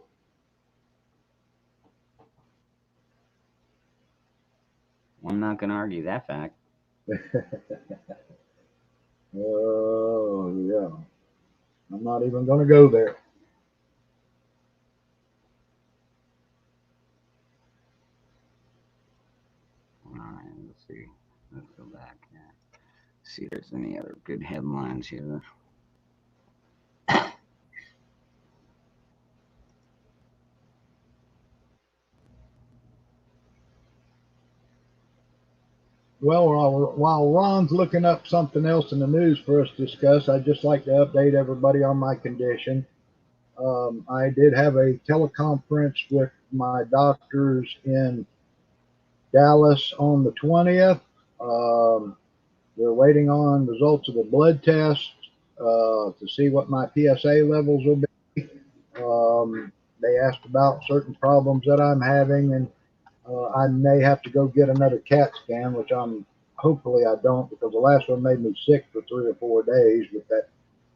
I'm not going to argue that fact. Oh yeah. I'm not even going to go there. All right, let's see. Let's go back here. See if there's any other good headlines here. Well, while Ron's looking up something else in the news for us to discuss, I'd just like to update everybody on my condition. I did have a teleconference with my doctors in Dallas on the 20th. Um, we're waiting on results of the blood test to see what my PSA levels will be. They asked about certain problems that I'm having, and I may have to go get another CAT scan, which I'm hopefully I don't, because the last one made me sick for 3 or 4 days with that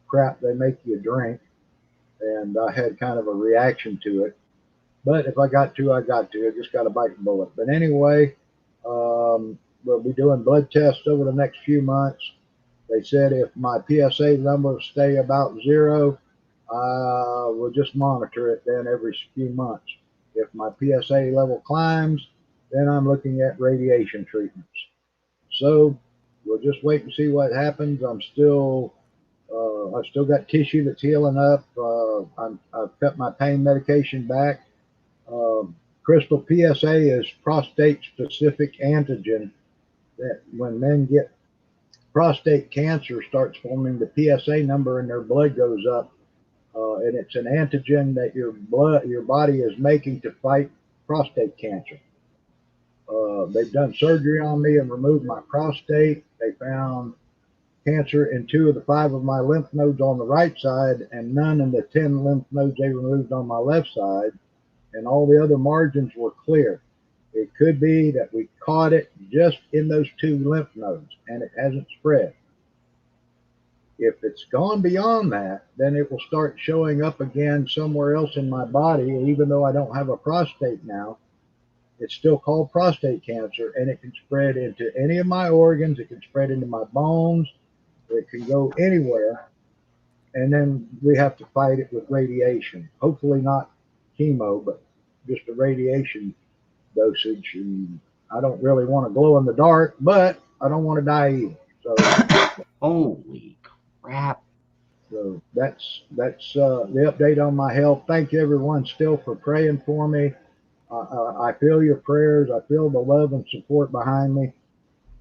crap they make you drink, and I had kind of a reaction to it. But if I got to, I got to. I just got to bite the bullet. But anyway, we'll be doing blood tests over the next few months. They said if my PSA numbers stay about zero, we'll just monitor it then every few months. If my PSA level climbs, then I'm looking at radiation treatments. So we'll just wait and see what happens. I've still got tissue that's healing up. I've cut my pain medication back. Crystal PSA is prostate specific antigen that when men get prostate cancer starts forming, the PSA number in their blood goes up, and it's an antigen that your body is making to fight prostate cancer. They've done surgery on me and removed my prostate. They found cancer in 2 of the 5 of my lymph nodes on the right side, and none in the 10 lymph nodes they removed on my left side, and all the other margins were clear. It could be that we caught it just in those 2 lymph nodes and it hasn't spread. If it's gone beyond that, then it will start showing up again somewhere else in my body. Even though I don't have a prostate now, it's still called prostate cancer, and it can spread into any of my organs. It can spread into my bones. It can go anywhere. And then we have to fight it with radiation. Hopefully not chemo, but just a radiation dosage. And I don't really want to glow in the dark, but I don't want to die either. Holy crap! So that's the update on my health. Thank you everyone still for praying for me. I feel your prayers. I feel the love and support behind me,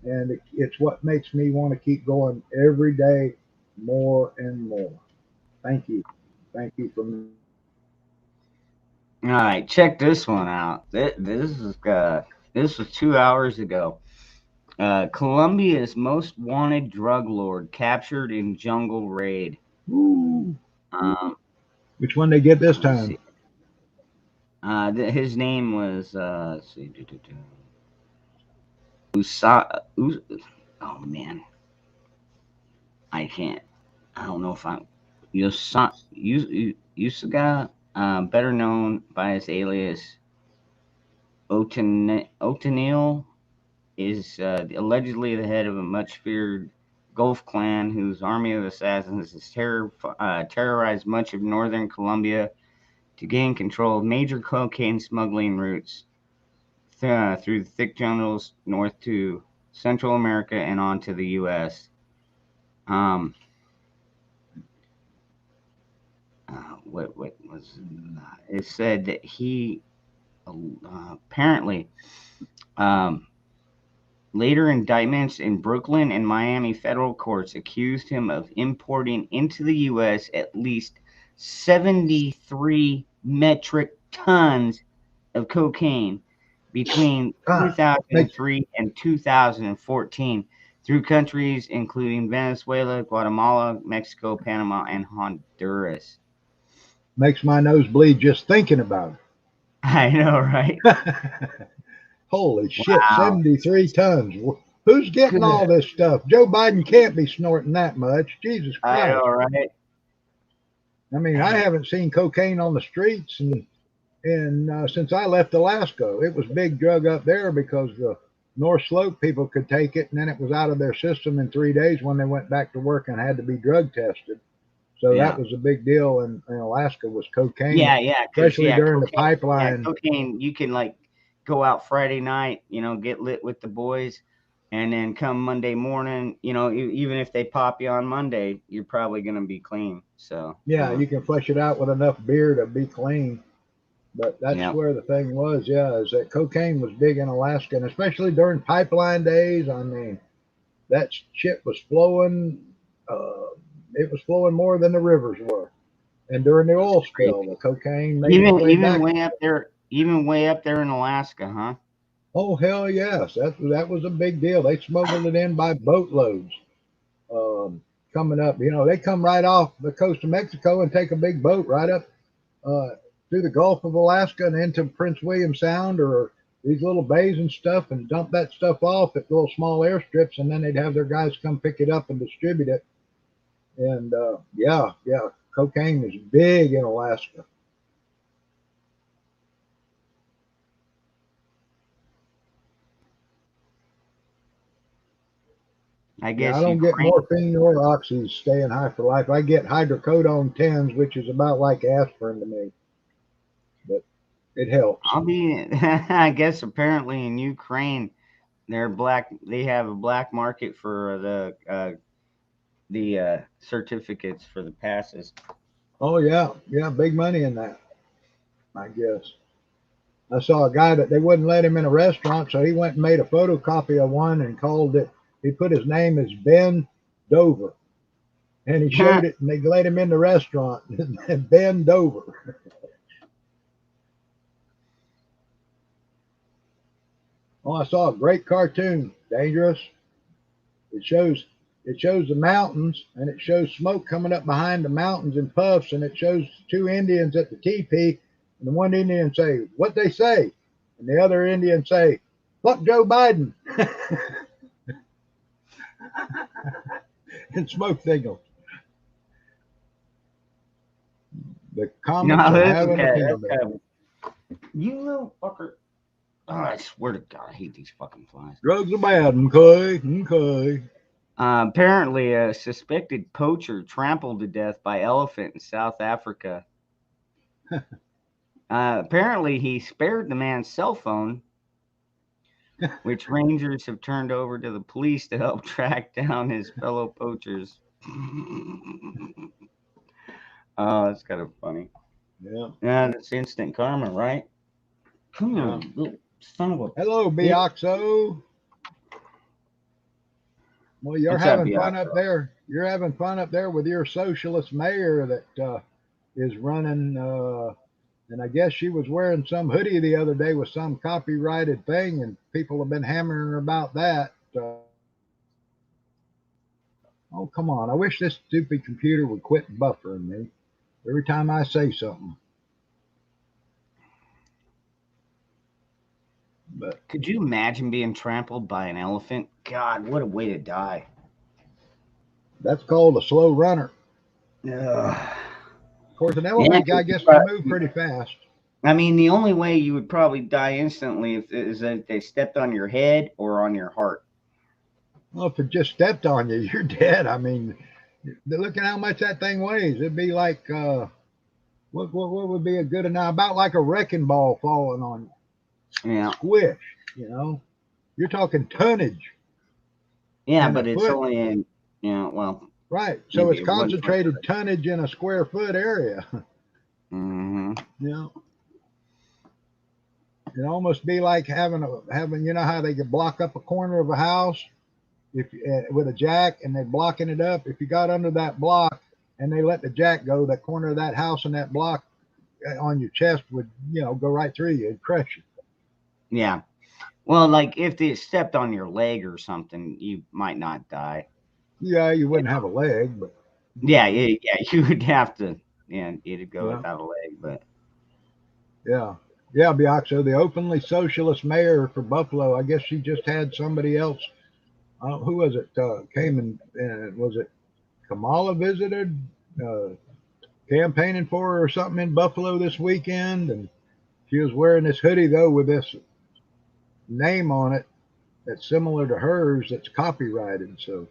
and it's what makes me want to keep going every day more and more. Thank you. Thank you for me. All right, check this one out. This was 2 hours ago. Colombia's most wanted drug lord captured in jungle raid. Woo. Um, Which one they get this Let's time? see. His name was let's see, oh man, I can't. I don't know if I'm Usuga, better known by his alias Otenil, is allegedly the head of a much feared Gulf clan whose army of assassins has terrorized much of northern Colombia to gain control of major cocaine smuggling routes through the thick jungles north to Central America and on to the U.S. Um, what was it said that he apparently um, later indictments in Brooklyn and Miami federal courts accused him of importing into the U.S. at least 73 metric tons of cocaine between Makes 2003 and 2014 through countries including Venezuela, Guatemala, Mexico, Panama, and Honduras. makes my nose bleed just thinking about I know, right? it. Holy shit, Wow. 73 tons. Who's getting all Good. this stuff? Joe Biden can't be snorting that much. Jesus I Christ. know, right? I mean, I Man. haven't seen cocaine on the streets and since I left Alaska. It was big drug up there because the North Slope people could take it, and then it was out of their system in 3 days when they went back to work and had to be drug tested. So that Yeah. was a big deal in Alaska was cocaine, Yeah, because especially during the yeah, pipeline. cocaine. You can like go out Friday night, get lit with the boys, and then come Monday morning, even if they pop you on Monday, you're probably gonna be clean. So, Yeah, you can flush it out with enough beer to be clean. But that's yeah, where the thing was, yeah, is that cocaine was big in Alaska, and especially during pipeline days. I mean, that shit was flowing. Uh, it was flowing more than the rivers were. And during the oil spill, crazy. the cocaine made its Even way even back. way up there in Alaska, huh? Oh hell yes, that was a big deal. They smuggled it in by boatloads. Um, Coming up, they come right off the coast of Mexico and take a big boat right up uh, through the Gulf of Alaska and into Prince William Sound or these little bays and stuff and dump that stuff off at little small airstrips, and then they'd have their guys come pick it up and distribute it. And yeah, cocaine is big in Alaska. I Yeah, I guess don't get Ukraine. morphine or oxys staying high for life. I get hydrocodone 10s, which is about like aspirin to me, but it helps. I'll be. I guess apparently in Ukraine, they have a black market for the certificates for the passes. Oh yeah, big money in that, I guess. I saw a guy that they wouldn't let him in a restaurant, so he went and made a photocopy of one and called it. He put his name as Ben Dover, and he showed it, and they let him in the restaurant. Ben Dover. Oh, I saw a great cartoon, Dangerous. It shows it shows the mountains, and it shows smoke coming up behind the mountains in puffs, and it shows two Indians at the teepee, and the one Indian say, "What they say?" and the other Indian say, "Fuck Joe Biden," and smoke signals. The comics No, are this is having a kind that's field day. kind of you little fucker. Oh, I swear to God, I hate these fucking flies. Drugs are bad, okay, okay. Apparently, a suspected poacher trampled to death by elephant in South Africa. Apparently, he spared the man's cell phone, which rangers have turned over to the police to help track down his fellow poachers. Oh, that's kind of funny. Yeah, Yeah, that's instant karma, right? Come yeah. on, little son of a Hello, bitch. Bioxo. Well, you're What's up, having fun up Bianca? there. You're having fun up there with your socialist mayor that is running. And I guess she was wearing some hoodie the other day with some copyrighted thing, and people have been hammering her about that. Oh, come on. I wish this stupid computer would quit buffering me. every time I say something. But Could you imagine being trampled by an elephant? God, what a way to die. that's called a slow runner. Ugh. Of course, an Yeah, elephant 'cause guy gets to move pretty fast. I mean, the only way you would probably die instantly is if they stepped on your head or on your heart. Well, if it just stepped on you, you're dead. I mean, look at how much that thing weighs. It'd be like what would be a good enough? About like a wrecking ball falling on you. Yeah. Squish. You know, you're talking tonnage. Yeah, And a but it's foot. only in, well, Right. So maybe it's a 1 foot. concentrated tonnage in a square foot area. Mm-hmm. You know, it'd almost be like having you know how they could block up a corner of a house if with a jack and they're blocking it up. If you got under that block and they let the jack go, that corner of that house and that block on your chest would, go right through you and crush you. Yeah. Well, like if they stepped on your leg or something, you might not die. Yeah, you wouldn't have a leg, but Yeah, you would have to, it'd go yeah, without a leg, but yeah, yeah. Biaxo, the openly socialist mayor for Buffalo, I guess she just had somebody else. Who was it? Came and was it Kamala visited, uh, campaigning for her or something in Buffalo this weekend, and she was wearing this hoodie though with this name on it that's similar to hers that's copyrighted. So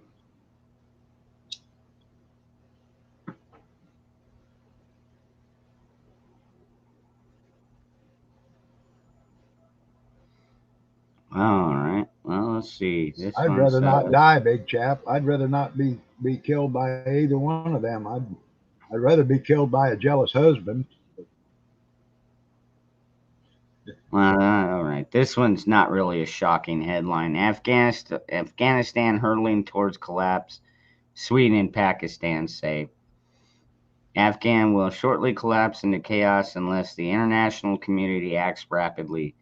all right. Well, let's see. This I'd one rather not says, die, big chap. I'd rather not be killed by either one of them. I'd rather be killed by a jealous husband. well, all right. This one's not really a shocking headline. Afghanistan hurtling towards collapse. Sweden and Pakistan say Afghan will shortly collapse into chaos unless the international community acts rapidly.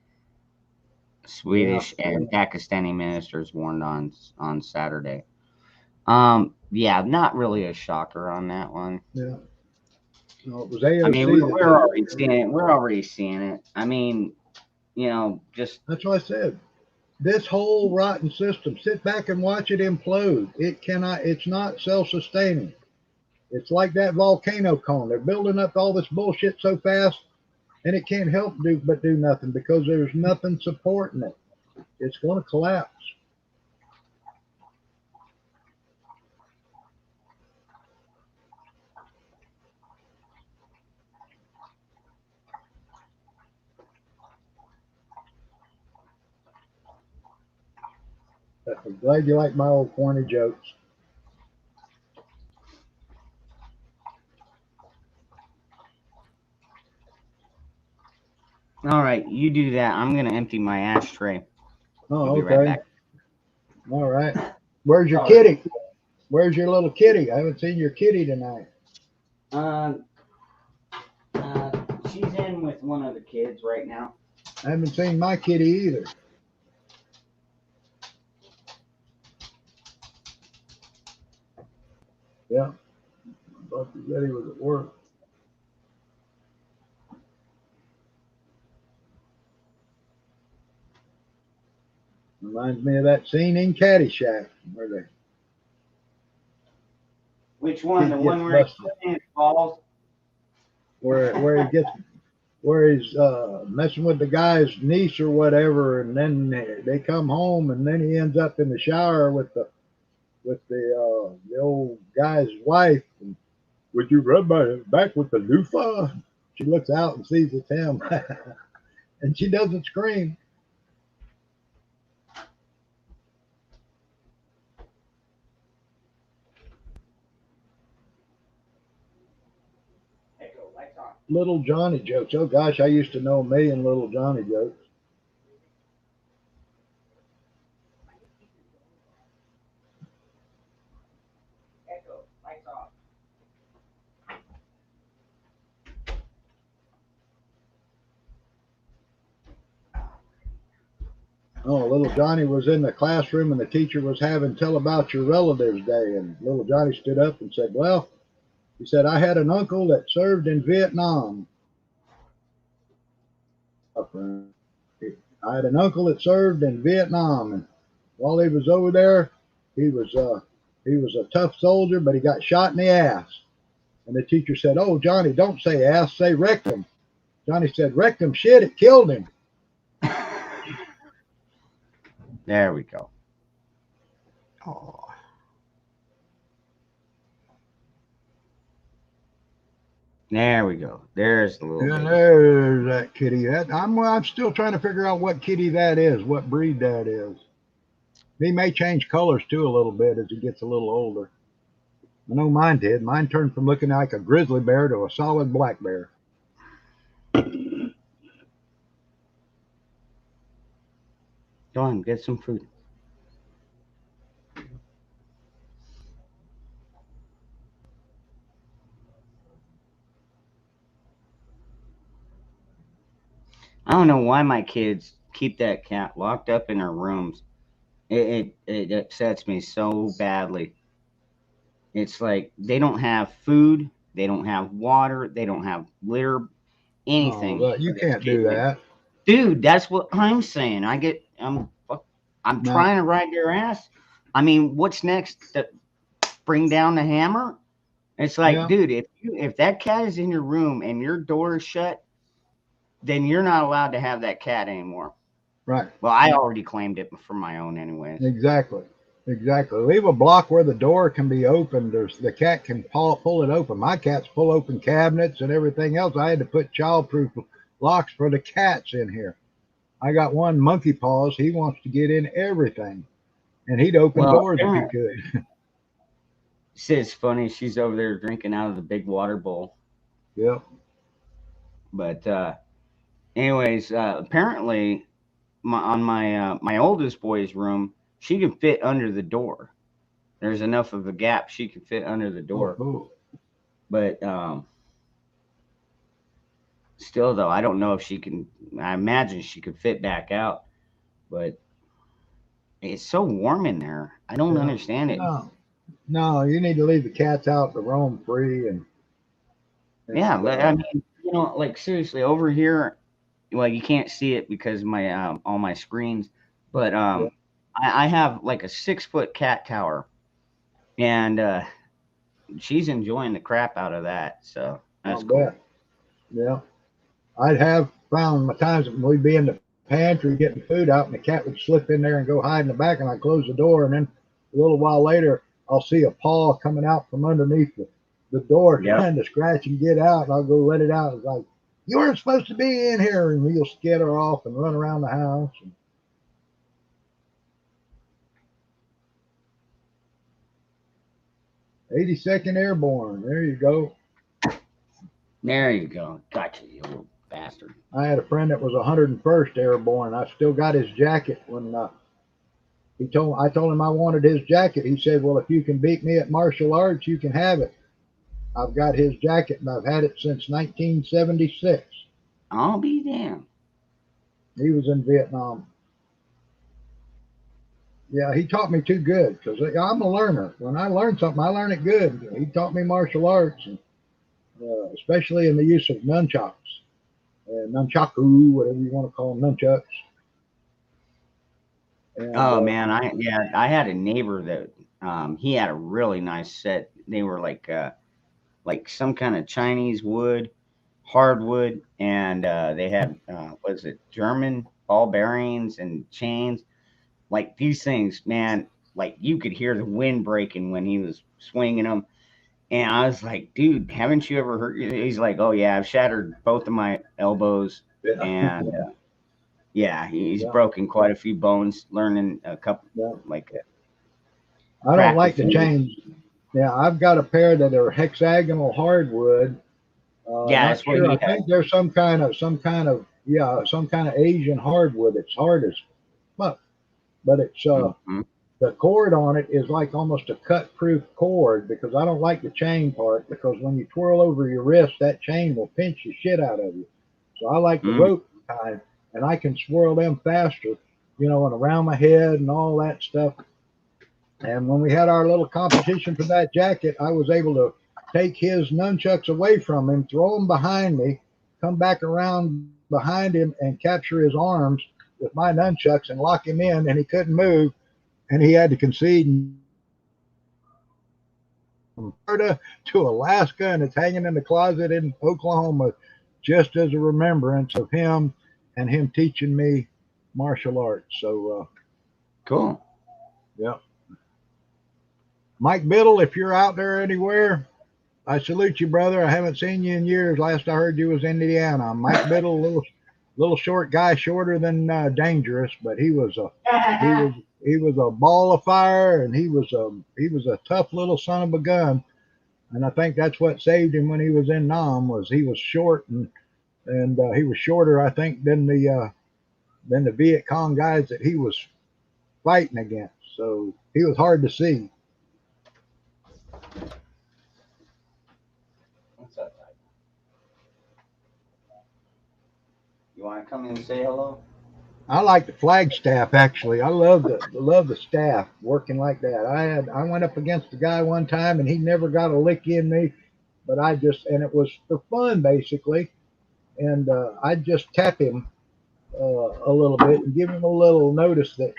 Yeah, Swedish and Pakistani ministers warned on Saturday. Yeah, not really a shocker on that one. yeah. No, it was I mean, AOC that we're did already it. seeing it. We're already seeing it. I mean, just That's what I said. This whole rotten system, sit back and watch it implode. It cannot. It's not self-sustaining. It's like that volcano cone. They're building up all this bullshit so fast, and it can't help but do nothing because there's nothing supporting it. It's going to collapse. I'm glad you like my old corny jokes. all right. You do that. I'm gonna empty my ashtray. I'll Oh, be right okay. back. All right. Where's your Sorry. kitty? Where's your little kitty? I haven't seen your kitty tonight. Um, she's in with one of the kids right now. I haven't seen my kitty either. Yeah. I thought you said he was at work. Reminds me of that scene in Caddyshack where the Which one? kid The gets one where busted. he falls? Where he gets where he's messing with the guy's niece or whatever, and then they come home, and then he ends up in the shower with the old guy's wife. And, would you rub my back with the loofah? She looks out and sees it's him, and she doesn't scream. Echo, lights on. Little Johnny jokes. Oh gosh, I used to know a million little Johnny jokes. Echo, lights off. Oh, little Johnny was in the classroom and the teacher was having tell about your relatives day, and little Johnny stood up and said, "Well, He said, I had an uncle that served in Vietnam. I had an uncle that served in Vietnam, and while he was over there, he was a tough soldier, but he got shot in the ass. And the teacher said, "Oh, Johnny, don't say ass, say rectum." Johnny said, "Rectum shit, it killed him." There we go. Oh. There we go. There's the little. Yeah, baby. there's that kitty. I'm still trying to figure out what kitty that is, what breed that is. He may change colors too a little bit as he gets a little older. I know mine did. Mine turned from looking like a grizzly bear to a solid black bear. Go on, get some food. I don't know why my kids keep that cat locked up in their rooms. It upsets me so badly. It's like they don't have food, they don't have water, they don't have litter, anything Oh, you for this can't do kid. that. Dude, that's what I'm saying. I'm No, trying to ride their ass. I mean, what's next? Bring down the hammer? It's like, yeah, dude, if that cat is in your room and your door is shut, then you're not allowed to have that cat anymore. right. Well, I already claimed it for my own, anyways. Exactly. Exactly. Leave a block where the door can be opened. The cat can pull it open. My cats pull open cabinets and everything else. I had to put childproof locks for the cats in here. I got one monkey paws. He wants to get in everything, and he'd open Well, doors if he could. Sid's funny. She's over there drinking out of the big water bowl. Yep. But anyways, apparently on my oldest boy's room, she can fit under the door. There's enough of a gap she can fit under the Oh, door. cool. But still, though, I don't know if she can. I imagine she could fit back out, but it's so warm in there. I don't Yeah. understand it. No, no, you need to leave the cats out to roam free Yeah, and I mean, like seriously, over here, well, you can't see it because of my all my screens, but yeah, I have like a 6 foot cat tower, and she's enjoying the crap out of that. So I'll that's cool. bet. Yeah. I'd have found my times when we'd be in the pantry getting food out, and the cat would slip in there and go hide in the back, and I'd close the door, and then a little while later, I'll see a paw coming out from underneath the door Yep. trying to scratch and get out, and I'll go let it out. It's like, you weren't supposed to be in here, and he'll skitter off and run around the house. 82nd Airborne. There you go. There you go. Gotcha, you little bastard. I had a friend that was 101st Airborne. I still got his jacket when I told him I wanted his jacket. He said, "Well, if you can beat me at martial arts, you can have it." I've got his jacket and I've had it since 1976. I'll be damned. He was in Vietnam. Yeah, he taught me too good because I'm a learner. When I learn something, I learn it good. He taught me martial arts, and, especially in the use of nunchucks, nunchaku, whatever you want to call them, nunchucks. And Oh man, I had a neighbor that he had a really nice set. They were like some kind of Chinese wood, hardwood, and they had what is it, German ball bearings and chains. Like these things, man, like you could hear the wind breaking when he was swinging them. And I was like, dude, haven't you ever heard? He's like, oh yeah, I've shattered both of my elbows, yeah, and yeah, he's yeah, broken quite a few bones learning a couple yeah. like I don't like to practicing. change. Yeah, I've got a pair that are hexagonal hardwood. Yeah, Not that's what sure. I he had. think there's some kind of Asian hardwood. It's hard as fuck, but it's Mhm. the cord on it is like almost a cut proof cord because I don't like the chain part because when you twirl over your wrist, that chain will pinch the shit out of you. So I like the Mm. rope kind, and I can swirl them faster, and around my head and all that stuff. And when we had our little competition for that jacket, I was able to take his nunchucks away from him, throw them behind me, come back around behind him and capture his arms with my nunchucks and lock him in, and he couldn't move, and he had to concede from Florida to Alaska, and it's hanging in the closet in Oklahoma just as a remembrance of him and him teaching me martial arts. So, Cool. yeah. Mike Biddle, if you're out there anywhere, I salute you, brother. I haven't seen you in years. Last I heard you was in Indiana. Mike Biddle, little short guy, shorter than Dangerous, but he was a ball of fire, and he was a tough little son of a gun. And I think that's what saved him when he was in Nam, was he was short, and he was shorter, I think, than the Viet Cong guys that he was fighting against. So he was hard to see. What's up, Mike? You want to come in and say hello? I like the Flagstaff, actually. I love the staff working like that. I went up against a guy one time, and he never got a lick in me, but and it was for fun basically, and I just tap him a little bit and give him a little notice that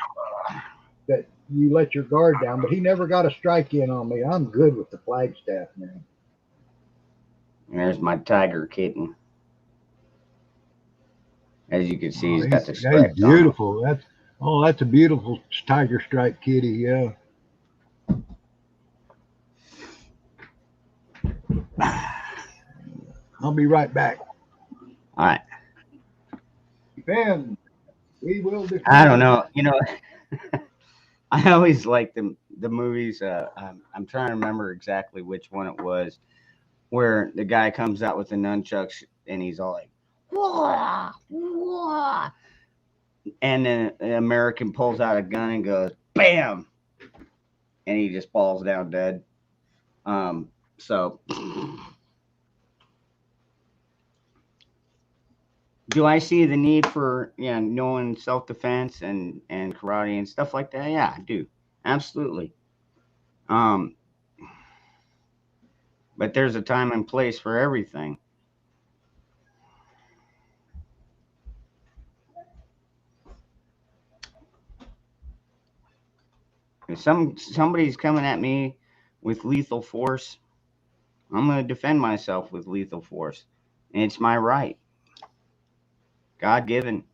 you let your guard down, but he never got a strike in on me. I'm good with the Flagstaff, man. There's my tiger kitten. As you can see, he's got the He's stripes beautiful. That's a beautiful tiger stripe kitty. Yeah. I'll be right back. All right. Ben, we will defend. I don't know. I always like the movies. I'm trying to remember exactly which one it was, where the guy comes out with the nunchucks and he's all like, "Wah, wah," and then an American pulls out a gun and goes, "Bam!" and he just falls down dead. So, do I see the need for knowing self-defense and karate and stuff like that? Yeah, I do, absolutely. But there's a time and place for everything. If somebody's coming at me with lethal force, I'm going to defend myself with lethal force. And it's my right. God given.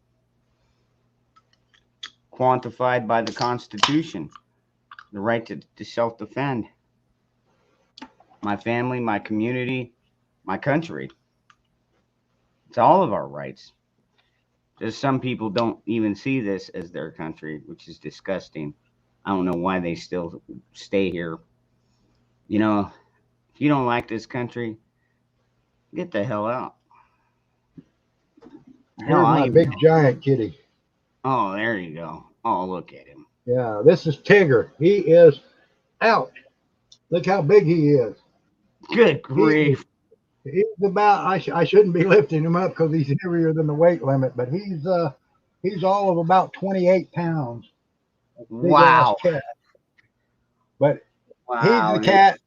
Quantified by the Constitution. The right to self-defend. My family, my community, my country. It's all of our rights. Just some people don't even see this as their country, which is disgusting. I don't know why they still stay here. If you don't like this country, get the hell out. Here's my big giant kitty. Oh, there you go. Oh, look at him. Yeah, this is Tigger. He is out. Look how big he is. Good grief. He's about, I shouldn't be lifting him up because he's heavier than the weight limit, but he's all of about 28 pounds. Wow. Cat. But wow, he's the cat.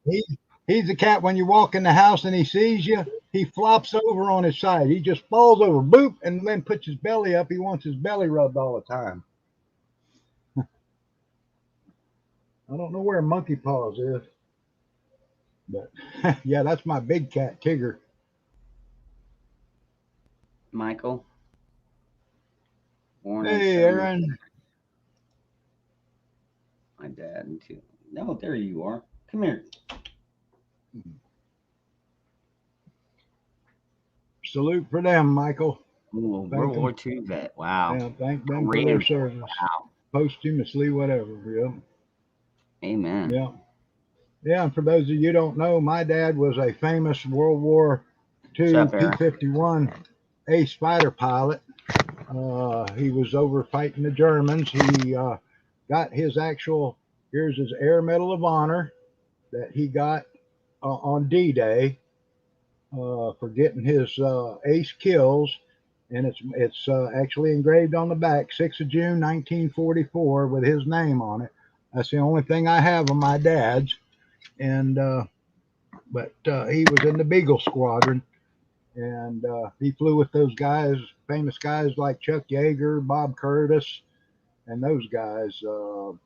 He's the cat when you walk in the house and he sees you, he flops over on his side. He just falls over, boop, and then puts his belly up. He wants his belly rubbed all the time. I don't know where Monkey Paws is. But yeah, that's my big cat, Tigger. Michael. Hey, Aaron. My dad, too. No, there you are. Come here. Salute for them, Michael. Ooh, World War II vet. Wow. Yeah, thank them for their service. Wow. Posthumously, whatever. Yeah. Amen. Yeah. Yeah, and for those of you who don't know, my dad was a famous World War II P-51 ace fighter pilot. He was over fighting the Germans. He got his here's his Air Medal of Honor that he got on D-Day for getting his ace kills. And it's actually engraved on the back, 6th of June, 1944, with his name on it. That's the only thing I have of my dad's. And but he was in the Beagle Squadron, and he flew with those guys, famous guys like Chuck Yeager, Bob Curtis, and those guys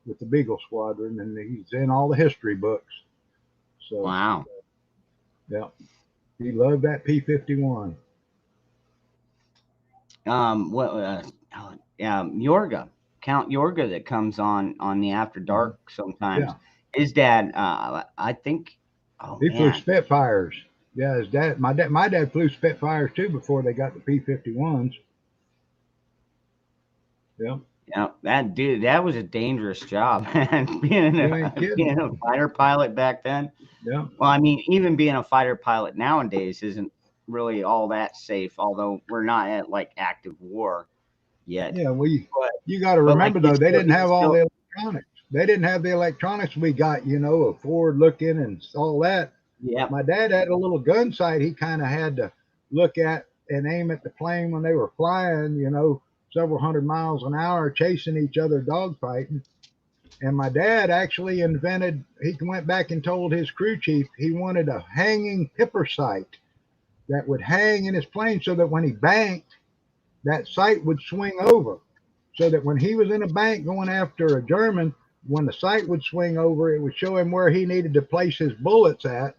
with the Beagle Squadron, and he's in all the history books. So Wow. yeah, he loved that P-51. What? Yorga, Count Yorga, that comes on the After Mhm. Dark sometimes. Yeah, His dad, I think. Oh he flew man, Spitfires. Yeah, his dad, my dad flew Spitfires too before they got the P-51s. Yeah, yeah, that dude, that was a dangerous job, man. you ain't kidding. Being a fighter pilot back then. Yeah, Well, I mean, even being a fighter pilot nowadays isn't really all that safe. Although we're not at like active war yet, yeah. but You got to like remember though, they didn't you can have all still, the electronics. They didn't have the electronics we got. Forward looking and all that. yeah. But my dad had a little gun sight he kind of had to look at and aim at the plane when they were flying, several hundred miles an hour, chasing each other, dogfighting. And my dad actually he went back and told his crew chief he wanted a hanging pipper sight that would hang in his plane so that when he banked, that sight would swing over. So that when he was in a bank going after a German, when the sight would swing over, it would show him where he needed to place his bullets at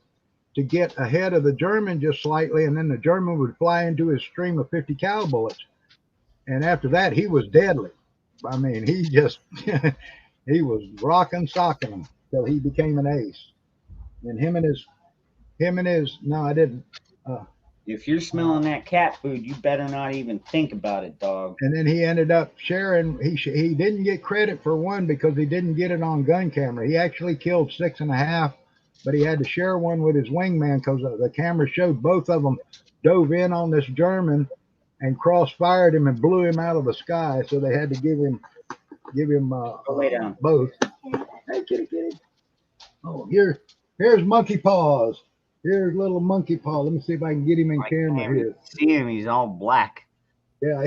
to get ahead of the German just slightly, and then the German would fly into his stream of 50 cal bullets. And after that, he was deadly. I mean, he just he was rocking, socking them till he became an ace. And him and his no, I didn't. Uh, If you're uh, smelling that cat food, you better not even think about it, dog. and then he ended up sharing. He didn't get credit for one because he didn't get it on gun camera. He actually killed six and a half, but he had to share one with his wingman because the camera showed both of them dove in on this German and cross-fired him and blew him out of the sky. So they had to give him Go lay down. both. Hey, kitty, kitty. Oh, here's Monkey Paws. Here's little Monkey Paw. Let me see if I can get him in I camera can't even here. see him. He's all black. Yeah,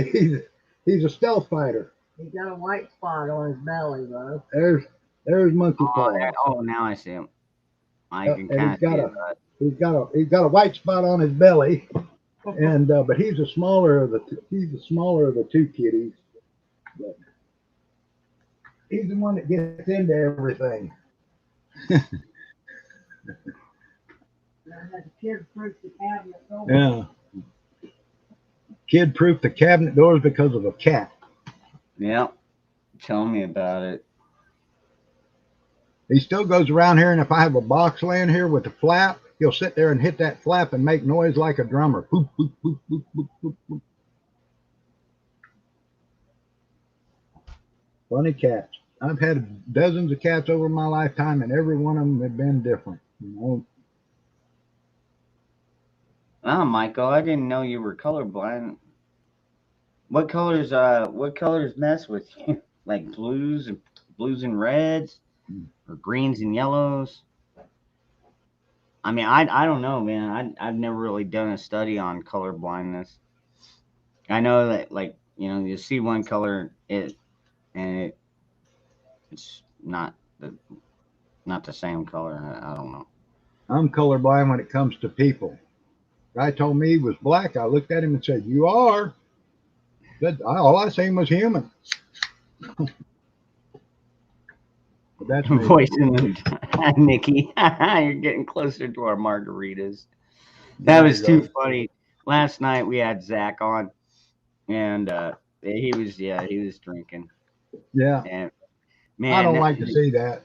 he's a stealth fighter. He's got a white spot on his belly, though. There's Monkey Paws. Oh, now I see him. I can And kind of see it. he's got a white spot on his belly. And but he's the smaller of the two kitties. But he's the one that gets into everything. I had the kid proof the cabinet door. Yeah. Kid proof the cabinet doors because of a cat. Yep. Tell me about it. He still goes around here, and if I have a box laying here with a flap, he'll sit there and hit that flap and make noise like a drummer. Boop, boop, boop, boop, boop, boop, boop. Funny cats. I've had dozens of cats over my lifetime, and every one of them have been different. Oh, Michael, I didn't know you were colorblind. What colors mess with you? Like blues and reds, or greens and yellows? I mean, I don't know, man. I've never really done a study on color blindness. I know that, like, you see one color, and it's not the same color. I don't know. I'm colorblind when it comes to people. Guy told me he was black. I looked at him and said, "You are." All I seen was human. But that's me. Voice in the Nikki. You're getting closer to our margaritas. That There was you too go. funny. Last night we had Zach on, and he was drinking. Yeah, And I man, don't like to see that.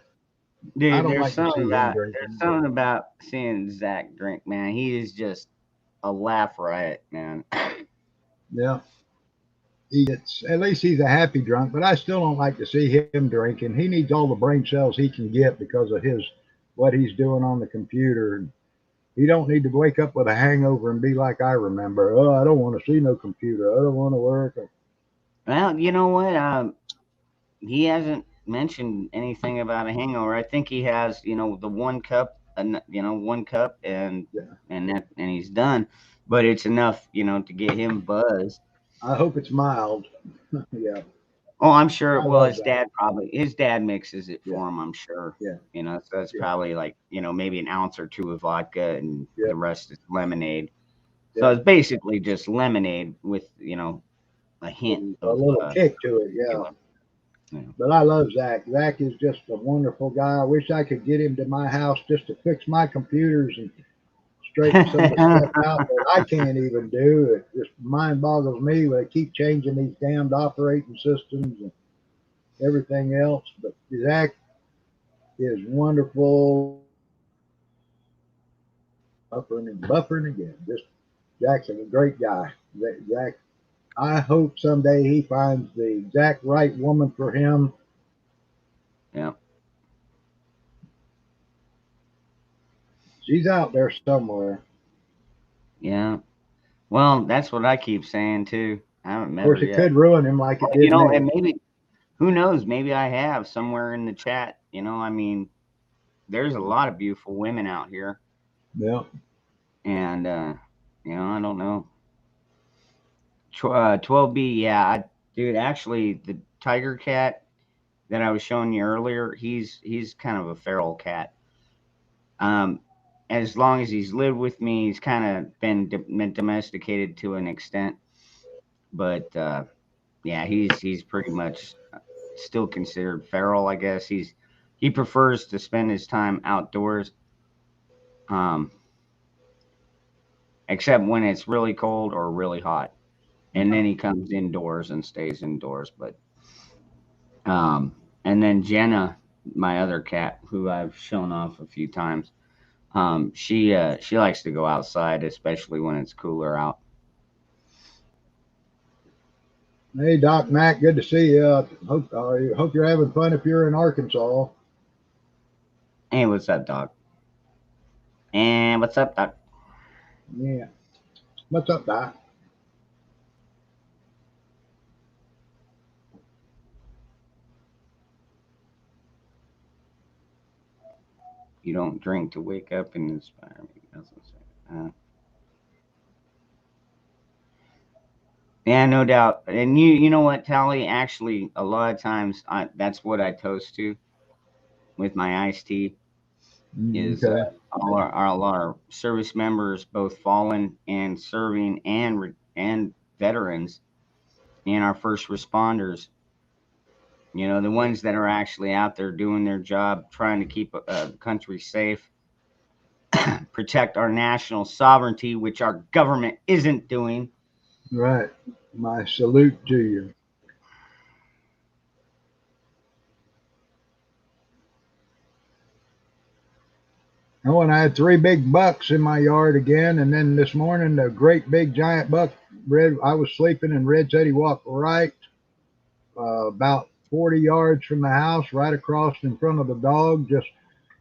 I dude, don't there's like to something see him about there's drinking. But something about seeing Zach drink, man. He is just a laugh riot, man. yeah, at least he's a happy drunk. But I still don't like to see him drinking. He needs all the brain cells he can get because of his what he's doing on the computer. He don't need to wake up with a hangover and be like I remember. Oh, I don't want to see no computer. I don't want to work. Well, you know what? He hasn't mentioned anything about a hangover. I think he has, the one cup, and 1 cup, Yeah, and he's done. But it's enough, to get him buzzed. I hope it's mild. Yeah, Oh, I'm sure. I Well, love Zach. his dad mixes it Yeah, for him, I'm sure. yeah, So it's yeah, probably like, maybe an ounce or two of vodka and yeah, the rest is lemonade. So yeah. it's basically just lemonade with, a hint A of little kick to it, yeah. tequila. You know. But I love Zach. Zach is just a wonderful guy. I wish I could get him to my house just to fix my computers and straighten some of the stuff out that I can't even do. It just mind boggles me. They keep changing these damned operating systems and everything else. But Zach is wonderful. Buffering and buffering again. Just Jackson, a great guy. Zach, I hope someday he finds the exact right woman for him. Yeah. She's out there somewhere. Yeah. Well, that's what I keep saying too. I haven't Of met course, her it yet. could ruin him like it But, did and me. maybe, who knows? Maybe I have somewhere in the chat. There's a lot of beautiful women out here. Yeah. And, I don't know. 12B, yeah. Dude, actually, the tiger cat that I was showing you earlier, he's kind of a feral cat. Um, as long as he's lived with me, he's kind of been domesticated to an extent. But yeah, he's pretty much still considered feral, I guess. He prefers to spend his time outdoors, um, except when it's really cold or really hot, and then he comes indoors and stays indoors. But and then Jenna, my other cat, who I've shown off a few times, she likes to go outside, especially when it's cooler out. Hey, Doc Mac, good to see you. Hope you're having fun if you're in Arkansas. Hey, what's up, Doc? And what's up, Doc? Yeah. What's up, Doc? You don't drink to wake up and inspire me. That's what I'm saying. Yeah, no doubt. And you know what, Tally? Actually, a lot of times, that's what I toast to with my iced tea. Is Okay. all our service members, both fallen and serving, and veterans, and our first responders. The ones that are actually out there doing their job, trying to keep the country safe, protect our national sovereignty, which our government isn't doing. Right. My salute to you. Oh, and I had three big bucks in my yard again. And then this morning, the great big giant buck, Red, I was sleeping and Red said he walked right about 40 yards from the house, right across in front of the dog, just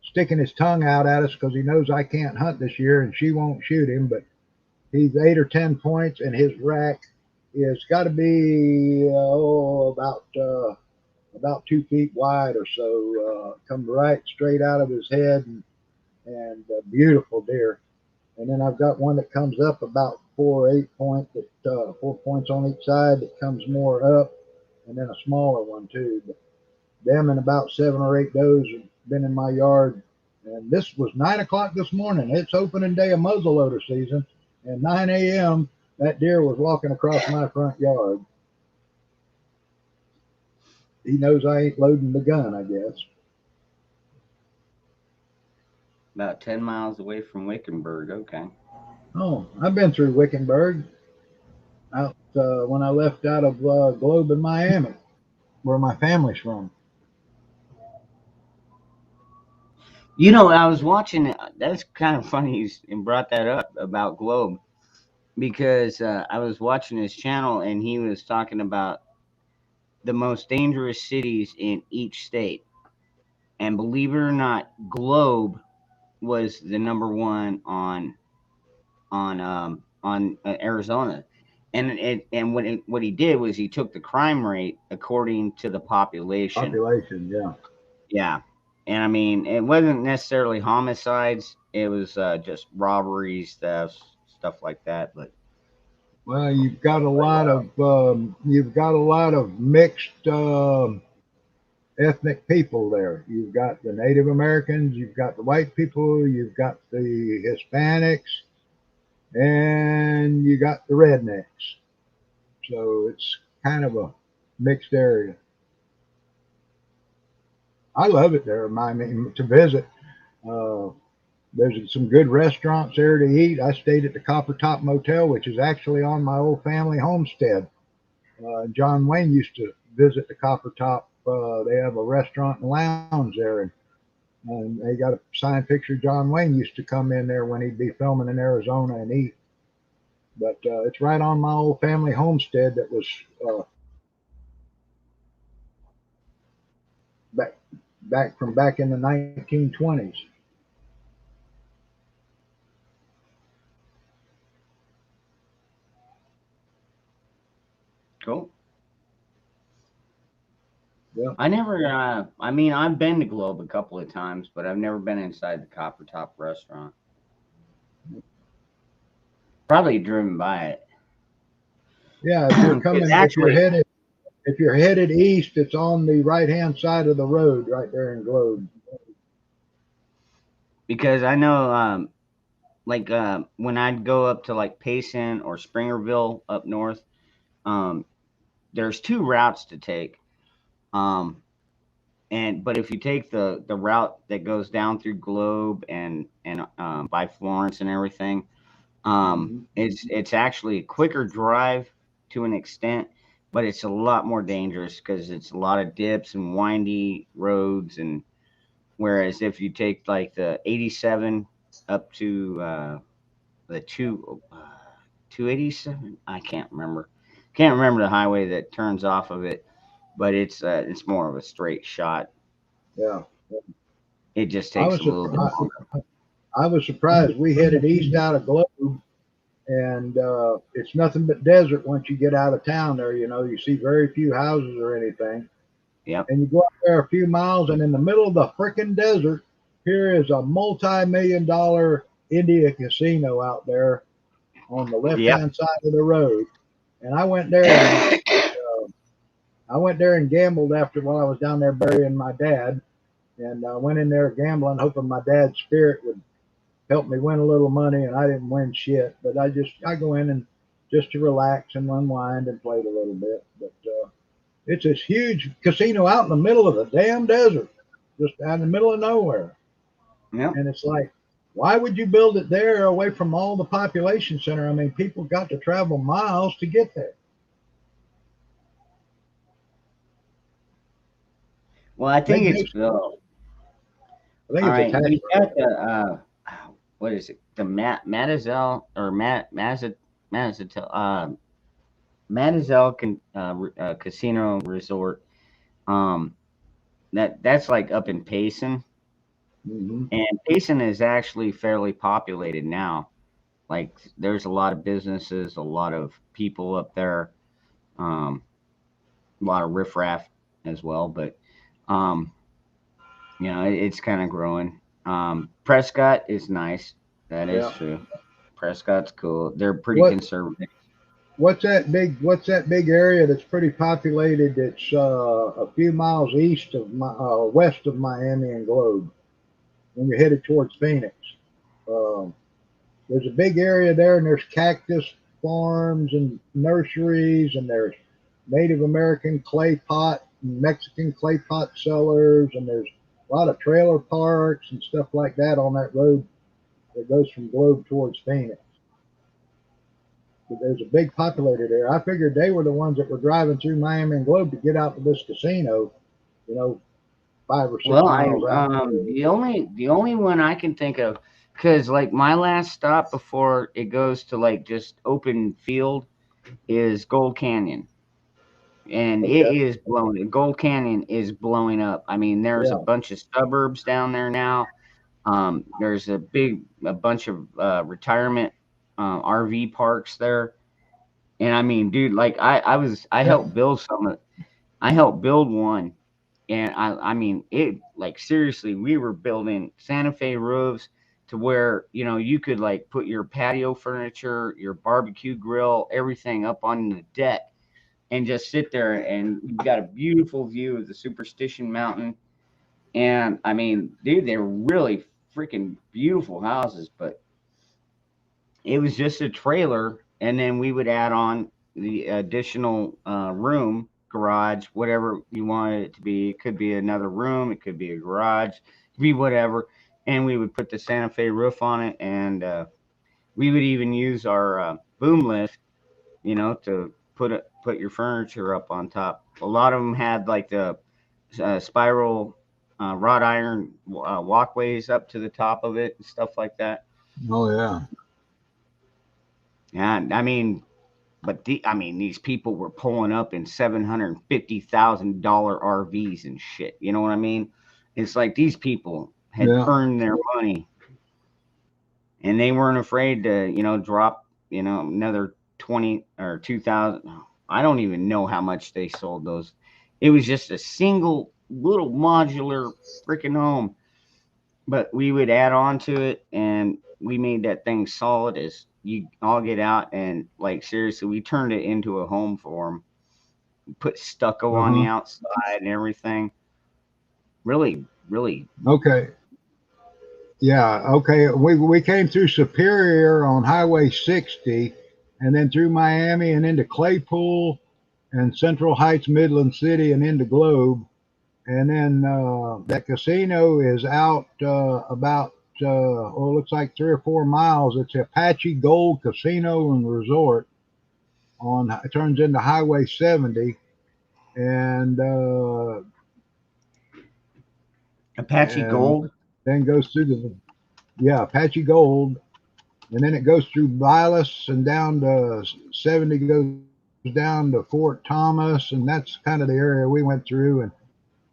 sticking his tongue out at us because he knows I can't hunt this year and she won't shoot him. But he's 8 or 10 points, and his rack is got to be about 2 feet wide or so. Comes right straight out of his head, and beautiful deer. And then I've got one that comes up about 4 or 8 points, that 4 points on each side that comes more up, and then a smaller one too. But them and about 7 or 8 does have been in my yard. And this was 9 o'clock this morning. It's opening day of muzzleloader season. And 9 a.m., that deer was walking across my front yard. He knows I ain't loading the gun, I guess. About 10 miles away from Wickenburg. Okay. Oh, I've been through Wickenburg out when I left out of Globe in Miami, where my family's from. I was watching. That's kind of funny you brought that up about Globe, because I was watching his channel and he was talking about the most dangerous cities in each state. And believe it or not, Globe was the number one on Arizona. And what he did was he took the crime rate according to the population. Population, yeah. Yeah. And it wasn't necessarily homicides, it was just robberies, thefts, stuff like that. But Well, you've got a lot of mixed ethnic people there. You've got the Native Americans, you've got the white people, you've got the Hispanics, and you got the rednecks. So it's kind of a mixed area. I love it there. I mean, to visit. Uh, there's some good restaurants there to eat. I stayed at the Copper Top Motel, which is actually on my old family homestead. John Wayne used to visit the Copper Top. They have a restaurant and lounge there, and they got a signed picture. John Wayne used to come in there when he'd be filming in Arizona and eat. But it's right on my old family homestead that was uh, back back in the 1920s. Cool. Yeah. I never. I mean, I've been to Globe a couple of times, but I've never been inside the Copper Top restaurant. Probably driven by it. Yeah, Because actually, if you're headed east, it's on the right hand side of the road right there in Globe. because I know, like when I'd go up to like Payson or Springerville up north, um, there's two routes to take. Um, and but if you take the route that goes down through Globe and by Florence and everything, Hmm. it's actually a quicker drive to an extent, but it's a lot more dangerous because it's a lot of dips and windy roads. And whereas if you take like the 87 up to the 287, I can't remember the highway that turns off of it, but it's more of a straight shot. Yeah, It just I takes was a little bit surprised. longer. I was surprised. We headed east out of Globe, and it's nothing but desert once you get out of town. There, you see very few houses or anything, Yep. and you go out there a few miles, and in the middle of the frickin' desert, here is a multi-million-dollar India casino out there on the Yep. left-hand side of the road. And I went there and gambled after while I was down there burying my dad, and I went in there gambling, hoping my dad's spirit would help me win a little money, and I didn't win shit. But I go in and just to relax and unwind and played a little bit. But it's this huge casino out in the middle of the damn desert, just out in the middle of nowhere. Yep. And it's like, why would you build it there away from all the population center? I mean, people got to travel miles to get there. Well, I They think it's basically, Bill. I think All it's a right, tax you write-off. got the what is it? The Matazel or Mazatel Matazel Casino Resort. Um, that's like up in Payson, Hmm. and Payson is actually fairly populated now. Like there's a lot of businesses, a lot of people up there, um, a lot of riffraff as well. But um, it's kind of growing. Prescott is nice. That is Yeah. true. Prescott's cool. They're pretty What conservative. what's that big area that's pretty populated? It's a few miles west of Miami and Globe when you're headed towards Phoenix. Um, there's a big area there, and there's cactus farms and nurseries, and there's Native American clay pot and Mexican clay pot sellers, and there's a lot of trailer parks and stuff like that on that road that goes from Globe towards Phoenix. But there's a big populated area. I figured they were the ones that were driving through Miami and Globe to get out to this casino, you know, 5 or 6 Well, I miles out there. the only one I can think of, because like my last stop before it goes to like just open field is Gold Canyon, and it Okay. is blowing. Gold Canyon is blowing up. I mean, there's a Yeah. bunch of suburbs down there now. There's a bunch of retirement RV parks there, and I mean, dude, like I Yeah. helped build some of I helped build one, and I mean it like seriously, we were building Santa Fe roofs to where, you know, you could like put your patio furniture, your barbecue grill, everything up on the deck and just sit there, and you've got a beautiful view of the Superstition Mountain. And I mean, dude, they're really freaking beautiful houses, but it was just a trailer, and then we would add on the additional room, garage, whatever you wanted it to be. It could be another room, it could be a garage, it could be whatever. And we would put the Santa Fe roof on it, and we would even use our boom lift, you know, to put your furniture up on top. A lot of them had like the spiral wrought iron walkways up to the top of it and stuff like that. Oh yeah. And I mean, but I mean, these people were pulling up in $750,000 RVs and shit. You know what I mean? It's like these people had Yeah. earned their money, and they weren't afraid to, you know, drop, you know, another 20 or 2,000. I don't even know how much they sold those. It was just a single little modular freaking home, but we would add on to it, and we made that thing solid as you all get out. And like seriously, we turned it into a home for them. Put stucco on the Uh-huh. outside and everything. Really, really. Okay. Yeah. Okay. We came through Superior on Highway 60, and then through Miami and into Claypool and Central Heights, Midland City, and into Globe. And then that casino is out about oh, it looks like 3 or 4 miles. It's Apache Gold Casino and Resort. On it turns into Highway 70, and Apache and Gold. then goes through the Apache Gold, and then it goes through Vilas and down to 70 goes down to Fort Thomas, and that's kind of the area we went through, and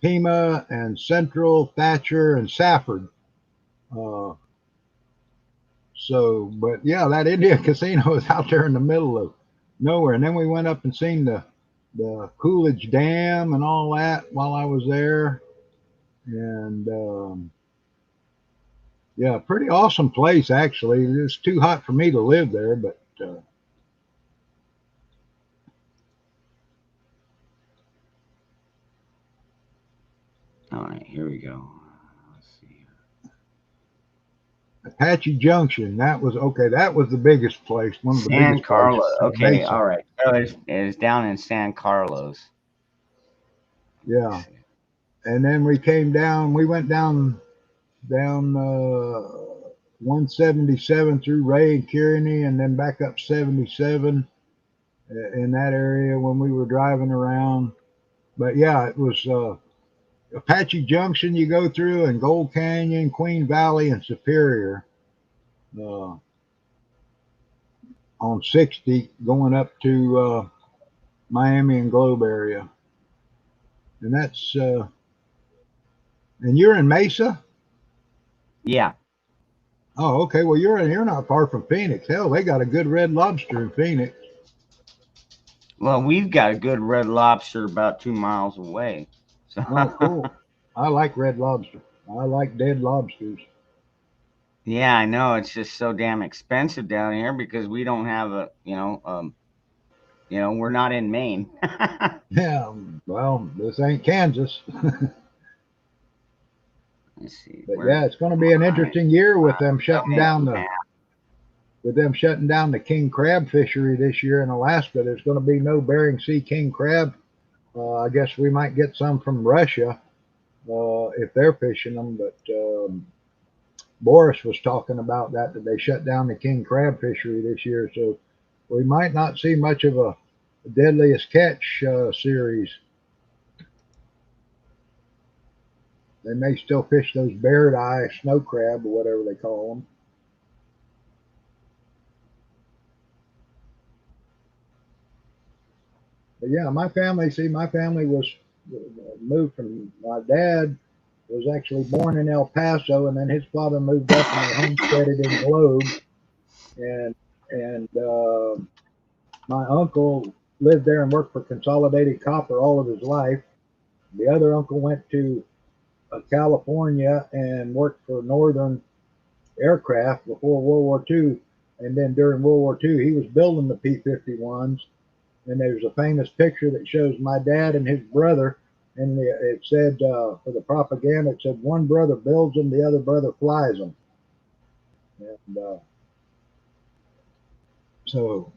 Pima and Central, Thatcher and Safford. Uh, but yeah, that Indian casino is out there in the middle of nowhere. And then we went up and seen the Coolidge Dam and all that while I was there. And yeah, pretty awesome place actually. It's too hot for me to live there, but All right, here we go. Let's see. Apache Junction, that was okay. That was the biggest place, one of the San biggest places. Carlos. Okay, Mesa. all right. So it's down in San Carlos. Yeah, and then we came down. We went down 177 through Ray and Kearney, and then back up 77 in that area when we were driving around. But yeah, it was Apache Junction you go through, and Gold Canyon, Queen Valley, and Superior uh, on 60 going up to Miami and Globe area. And that's and you're in Mesa? Yeah. Oh, okay. Well, you're not far from Phoenix. Hell, they got a good Red Lobster in Phoenix. Well, we've got a good Red Lobster about 2 miles away. So Oh, cool. I like Red Lobster. I like dead lobsters. yeah, I know it's just so damn expensive down here because we don't have a, we're not in Maine. Yeah. Well, this ain't Kansas. Let's see. But yeah, it's going to be an interesting year with them shutting down the king crab fishery this year in Alaska. There's going to be no Bering Sea king crab. I guess we might get some from Russia if they're fishing them. But Boris was talking about that they shut down the king crab fishery this year, so we might not see much of a Deadliest Catch series. They may still fish those barred eye snow crab or whatever they call them. But yeah, my family was moved from, my dad was actually born in El Paso, and then his father moved up and they homesteaded in Globe. And my uncle lived there and worked for Consolidated Copper all of his life. The other uncle went to California and worked for Northern aircraft before World War II. And then during World War II, he was building the P-51s. And there's a famous picture that shows my dad and his brother. And it said, for the propaganda, it said, one brother builds them, the other brother flies them. And so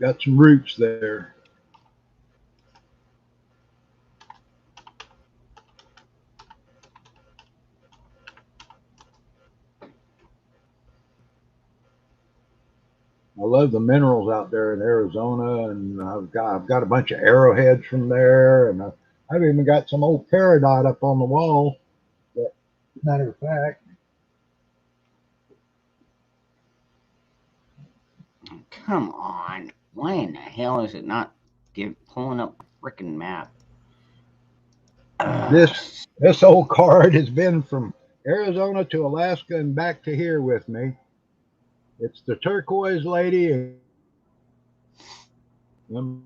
got some roots there. I love the minerals out there in Arizona, and I've got a bunch of arrowheads from there, and I've even got some old peridot up on the wall. But matter of fact, Come on. Why in the hell is it not pulling up the freaking map? this old card has been from Arizona to Alaska and back to here with me. It's the turquoise lady. Come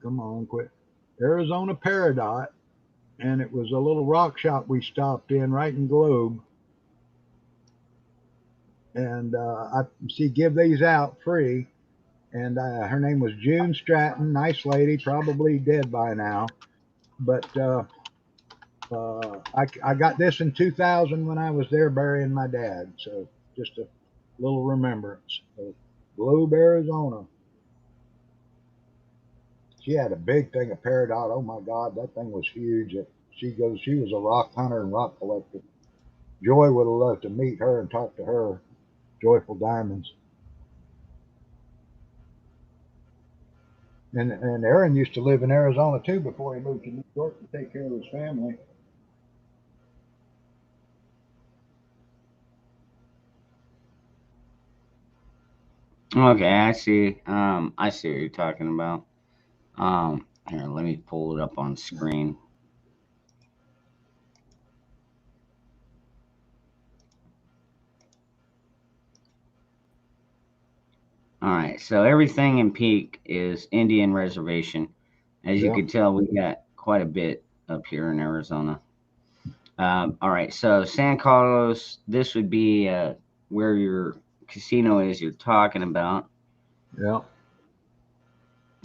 on, quit. Arizona peridot, and it was a little rock shop we stopped in right in Globe. And she give these out free. And her name was June Stratton, nice lady, probably dead by now. But I got this in 2000 when I was there burying my dad. So just a little remembrance of Globe, Arizona. She had a big thing of peridot. Oh my God, that thing was huge. She was a rock hunter and rock collector. Joy would have loved to meet her and talk to her. Joyful Diamonds. And Aaron used to live in Arizona too before he moved to New York to take care of his family. Okay, I see. I see what you're talking about. Here, let me pull it up on screen. All right, so everything in Peak is Indian reservation. As you Yeah. could tell, we got quite a bit up here in Arizona. All right, so San Carlos, this would be where your casino is you're talking about. Yeah.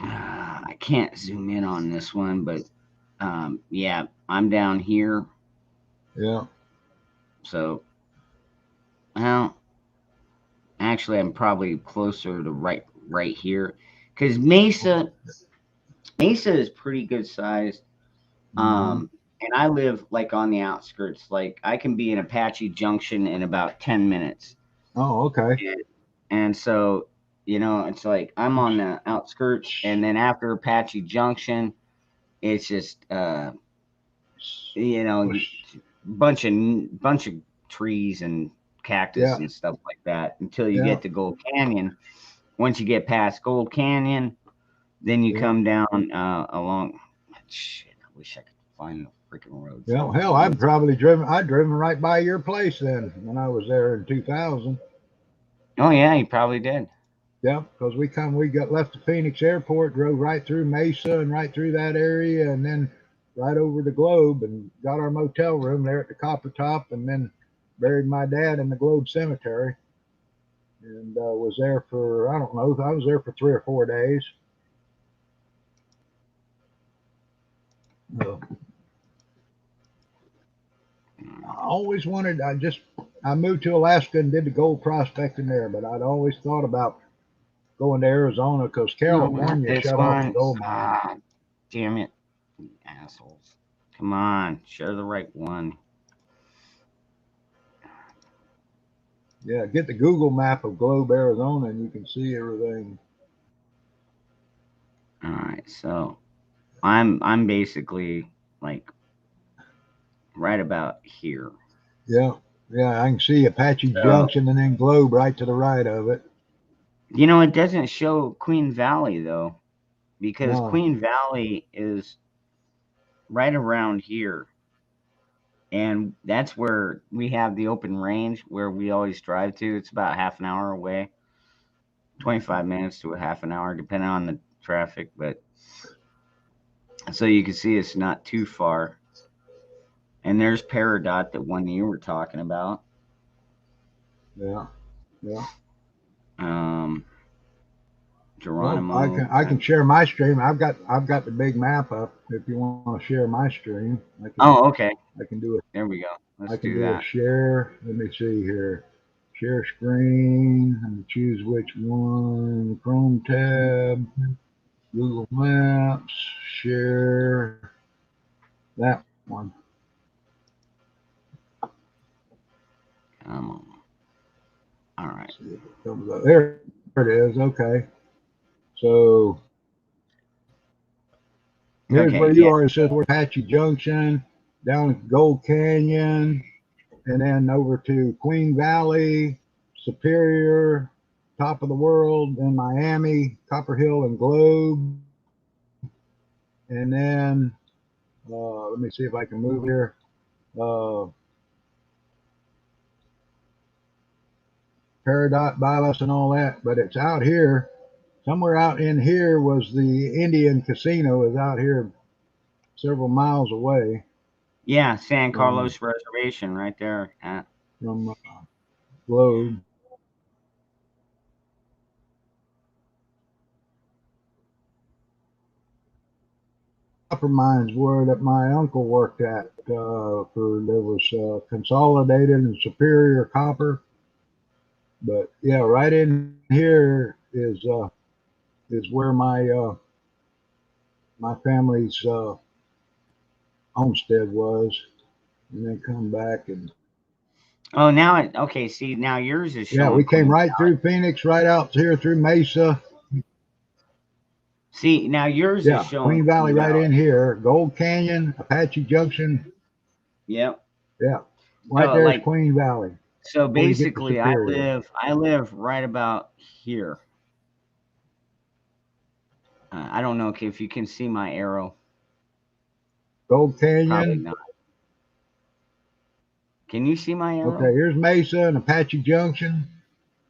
I can't zoom in on this one, but yeah, I'm down here. Yeah. So, well, actually, I'm probably closer to right here because Mesa is pretty good sized. Mm-hmm. And I live like on the outskirts. Like I can be in Apache Junction in about 10 minutes. Oh, okay. And so, it's like I'm on the outskirts, and then after Apache Junction, it's just you know, bunch of trees and cactus Yeah. and stuff like that until you Yeah. get to Gold Canyon. Once you get past Gold Canyon, then you Yeah. come down along. Shit, I wish I could find the freaking roads. Yeah. Hell, I'd driven right by your place then when I was there in 2000. Oh yeah, you probably did. Yeah, because we got left the Phoenix airport, drove right through Mesa and right through that area, and then right over the Globe and got our motel room there at the Copper Top, and then buried my dad in the Globe Cemetery, and was there for I don't know, I was there for 3 or 4 days. Uh, I always wanted. I moved to Alaska and did the gold prospecting there, but I'd always thought about going to Arizona because No, not California this shut off the one. gold mines. Ah, damn it, you assholes! Come on, share the right one. Yeah, get the Google map of Globe, Arizona, and you can see everything. All right, so I'm basically like right about here. Yeah, yeah, I can see Apache So Junction and then Globe right to the right of it. it doesn't show Queen Valley though, because No, Queen Valley is right around here, and that's where we have the open range where we always drive to. It's about half an hour away, 25 minutes to a half an hour, depending on the traffic. But So you can see it's not too far. And there's Peridot, the one you were talking about. Yeah. Yeah. Um, Well, Geronimo. I can share my stream. I've got the big map up. If you want to share my stream, Oh, okay. I can do it. There we go. I Let's can do do a that. share. Let me see here. Share screen. I'm gonna choose which one. Chrome tab. Google Maps. Share that one. Come on. All right. See if it comes up. There it is. Okay. So here's Okay. where you Yeah. are. It says we're Apache Junction, down Gold Canyon, and then over to Queen Valley, Superior, Top of the World, then Miami, Copper Hill, and Globe. And then let me see if I can move here. Uh, Peridot, Bylus, and all that. But it's out here. Somewhere out in here was the Indian Casino. Is out here several miles away Yeah. San from Carlos Reservation right there. from Globe. Copper mines were that my uncle worked at. For there was Consolidated and Superior Copper, but yeah, right in here is where my family's homestead was, and then come back and Oh, now it. Okay. See, now yours is yeah, showing we came Queen. right through Phoenix, right out here through Mesa. See, now yours is Yeah, showing Queen Valley Queen right Valley. in here, Gold Canyon, Apache Junction. Yep. Yeah, right So there's like, Queen Valley so before you get to basically, I Superior. live right about here. I don't know if you can see my arrow. Gold Probably Canyon. not. Can you see my Okay, arrow? here's Mesa and Apache Junction,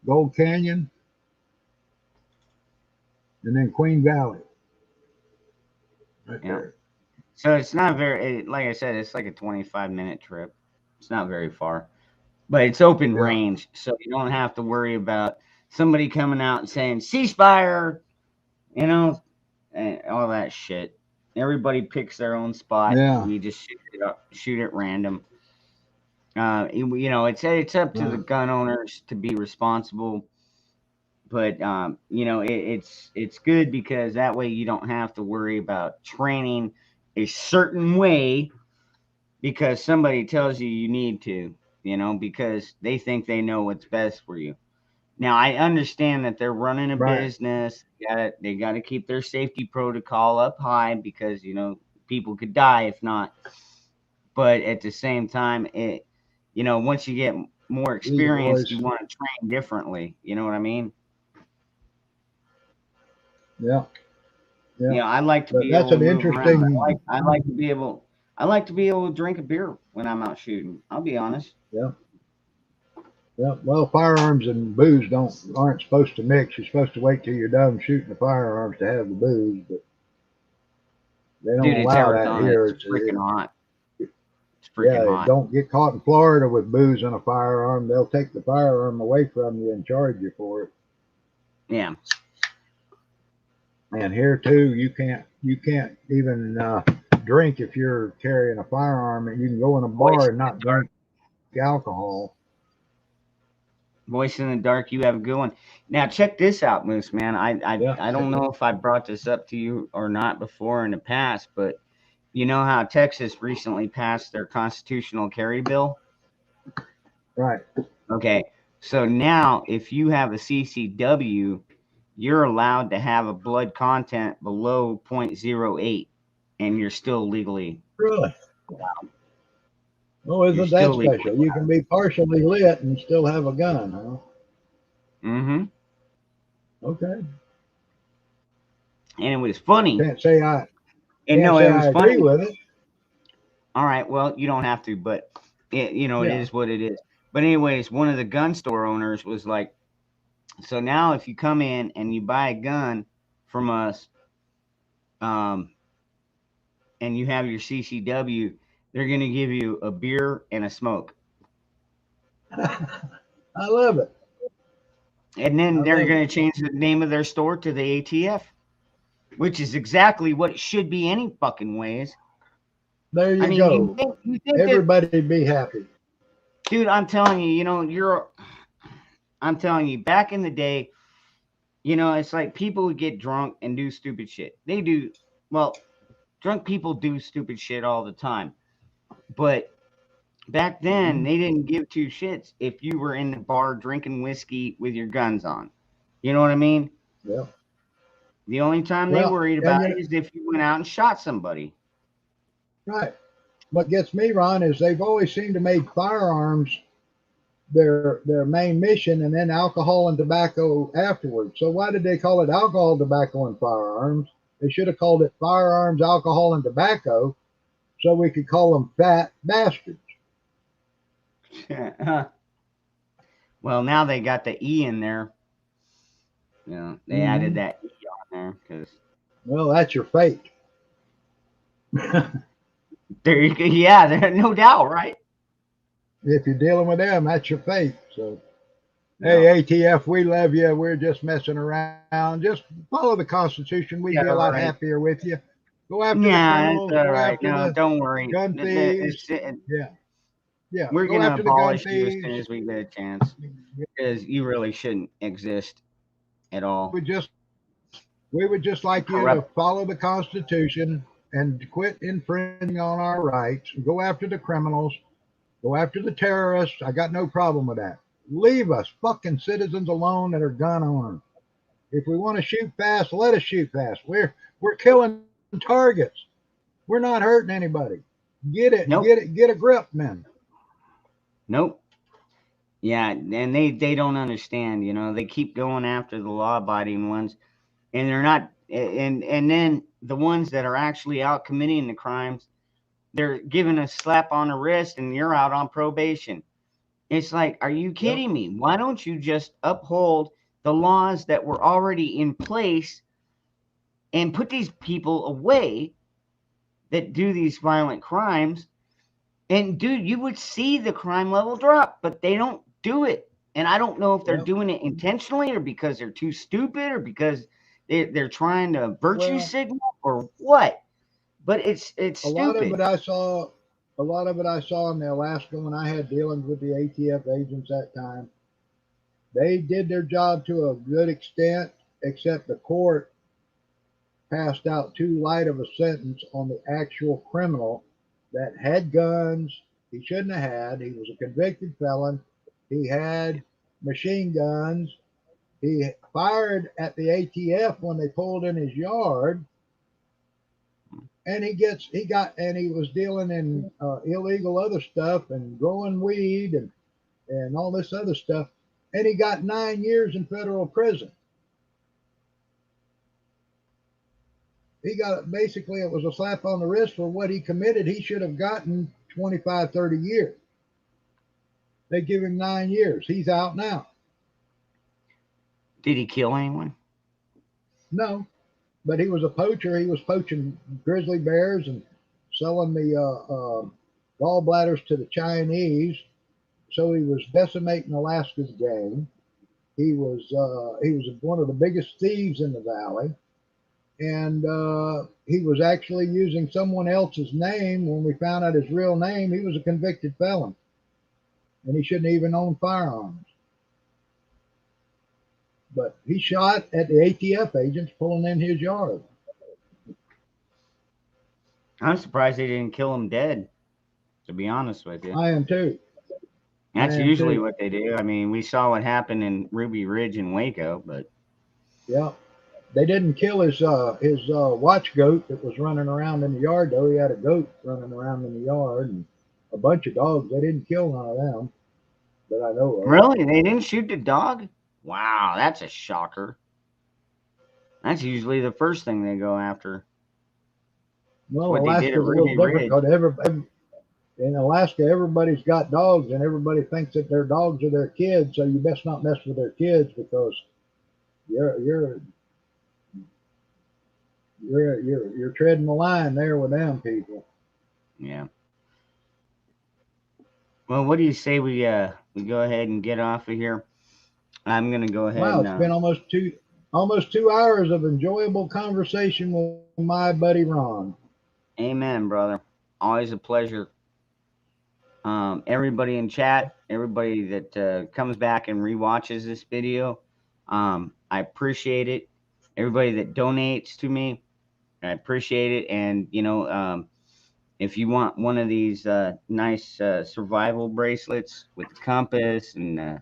Gold Canyon, and then Queen Valley right Yeah. there. So it's not very, like I said, it's like a 25-minute trip. It's not very far, but it's open Yeah, range, so you don't have to worry about somebody coming out and saying ceasefire, you know, and all that shit. Everybody picks their own spot. yeah, We just shoot it up, shoot at random. It's up to the right. gun owners to be responsible, but it's good because that way you don't have to worry about training a certain way because somebody tells you you need to, because they think they know what's best for you. Now I understand that they're running a Right. business. They got to keep their safety protocol up high because people could die if not. But at the same time, once you get more Easy, experienced, you boys. want to train differently. You know what I mean? Yeah, yeah. I like to But be that's able to an move around. interesting. I like to be able to drink a beer when I'm out shooting. I'll be honest. Yeah, yeah. Well, firearms and booze aren't supposed to mix. You're supposed to wait till you're done shooting the firearms to have the booze, but they don't Dude, it's allow that Arizona. here. It's freaking hot. It's freaking Yeah, hot. don't get caught in Florida with booze and a firearm. They'll take the firearm away from you and charge you for it. Yeah. And here too, you can't even drink if you're carrying a firearm. And you can go in a Voice bar and not drink alcohol. Voice in the dark, you have a good one. Now check this out, Moose man. Yeah, I don't know if I brought this up to you or not before in the past, but you know how Texas recently passed their constitutional carry bill? right. Okay. So now if you have a CCW, you're allowed to have a blood content below 0.08 and you're still legally Really? Oh, you're isn't that still legally special? You can be partially lit and still have a gun, huh? mm-hmm. Okay. And it was funny. Can't say I And can't no, say it was I agree funny. with it. All right, well, you don't have to, but it Yeah. is what it is. But anyways, one of the gun store owners was like, so now if you come in and you buy a gun from us, um, and you have your CCW, they're going to give you a beer and a smoke. I love it. And then I they're love going it. to change the name of their store to the ATF, which is exactly what it should be any fucking ways. There I you mean, go. you think that, Everybody be happy. dude, I'm telling you, I'm telling you, back in the day, it's like people would get drunk and do stupid shit. They do, well, drunk people do stupid shit all the time. But back then, they didn't give two shits if you were in the bar drinking whiskey with your guns on. You know what I mean? Yeah. The only time they Well, worried and about it is if you went out and shot somebody. right. What gets me, Ron, is they've always seemed to make firearms their main mission, and then alcohol and tobacco afterwards. So why did they call it alcohol, tobacco, and firearms? They should have called it firearms, alcohol, and tobacco, so we could call them fat bastards. Well, now they got the E in there. They added Mhm. that E on there because Well, that's your fate. there you go. Yeah, no doubt, right? If you're dealing with them, that's your fate. So, Yeah, hey, ATF, we love you. We're just messing around. Just follow the Constitution. We'd yeah, be a lot right. happier with you. Go after the Yeah, it's criminals. all Go right. after No, the don't worry. gun thieves. Yeah, yeah. We're Go gonna after the gun abolish you as soon thieves. as we get a chance because you really shouldn't exist at all. We just we would just like you to Corrupt. follow the Constitution and quit infringing on our rights. Go after the criminals. Go after the terrorists. I got no problem with that. Leave us fucking citizens alone that are gun owners. If we want to shoot fast, let us shoot fast. We're killing targets. We're not hurting anybody. Get it, Nope. get it, get a grip, man. Nope. Yeah, and they don't understand. They keep going after the law-abiding ones, and they're not. And then the ones that are actually out committing the crimes, they're given a slap on the wrist, and you're out on probation. It's like, are you Yep. kidding me? Why don't you just uphold the laws that were already in place and put these people away that do these violent crimes? And dude, you would see the crime level drop, but they don't do it. And I don't know if they're Yep. doing it intentionally or because they're too stupid or because they're trying to virtue Well, signal or what. But it's a lot of stupid. it I saw. A lot of it I saw in Alaska when I had dealings with the ATF agents that time. They did their job to a good extent, except the court passed out too light of a sentence on the actual criminal that had guns he shouldn't have had. He was a convicted felon. He had machine guns. He fired at the ATF when they pulled in his yard, and he was dealing in illegal other stuff and growing weed and all this other stuff, and he got 9 years in federal prison. He got basically it was a slap on the wrist for what he committed. He should have gotten 25, 30 years. They give him 9 years. He's out now. Did he kill anyone? No, but he was a poacher. He was poaching grizzly bears and selling the gallbladders to the Chinese. So he was decimating Alaska's game. He was one of the biggest thieves in the valley, and he was actually using someone else's name. When we found out his real name, he was a convicted felon, and he shouldn't even own firearms. But he shot at the ATF agents pulling in his yard. I'm surprised they didn't kill him dead, to be honest with you. I am too. I That's am usually too. what they do. I mean, we saw what happened in Ruby Ridge and Waco, but Yeah. They didn't kill his watch goat that was running around in the yard though. He had a goat running around in the yard and a bunch of dogs. They didn't kill none of them that I know of. really, they didn't shoot the dog? Wow, that's a shocker. That's usually the first thing they go after. It's Well, what they did Alaska's at a little Ruby different Ridge. because in Alaska everybody's got dogs and everybody thinks that their dogs are their kids. So you best not mess with their kids because you're you're treading the line there with them people. Yeah. Well, what do you say we go ahead and get off of here? I'm gonna go ahead Wow, and it's been almost 2 hours of enjoyable conversation with my buddy Ron. amen, brother. Always a pleasure. Everybody in chat, everybody that comes back and rewatches this video, I appreciate it. Everybody that donates to me, I appreciate it. And if you want one of these nice survival bracelets with the compass and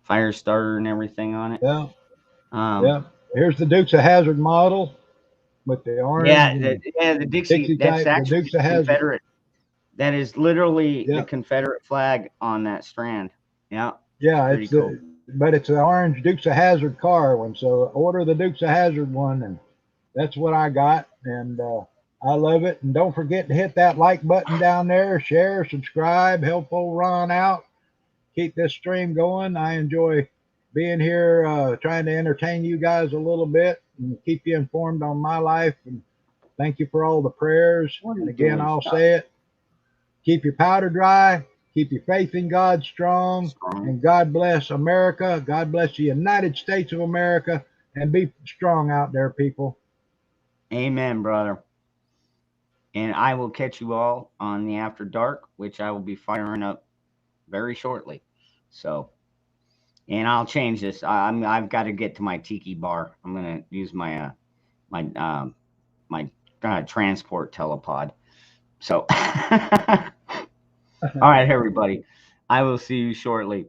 fire starter and everything on it, Yeah, um, yeah. Here's the Dukes of Hazzard model with the orange and the Dixie. Dixie That's type. The actually Dukes of the Hazzard. Confederate. That is literally the Yeah, Confederate flag on that strand. Yeah, yeah. pretty cool. But it's an orange Dukes of Hazzard car one. So order the Dukes of Hazzard one, and that's what I got. And I love it. And don't forget to hit that like button down there, share, subscribe, help old Ron out. Keep this stream going. I enjoy being here, trying to entertain you guys a little bit and keep you informed on my life. And thank you for all the prayers. What are And you again, doing? I'll Stop. say it. Keep your powder dry. Keep your faith in God strong. And God bless America. God bless the United States of America. And be strong out there, people. Amen, brother. And I will catch you all on the After Dark, which I will be firing up very shortly. So, and I'll change this. I've got to get to my tiki bar. I'm gonna use my transport telepod. So, all right, everybody. I will see you shortly.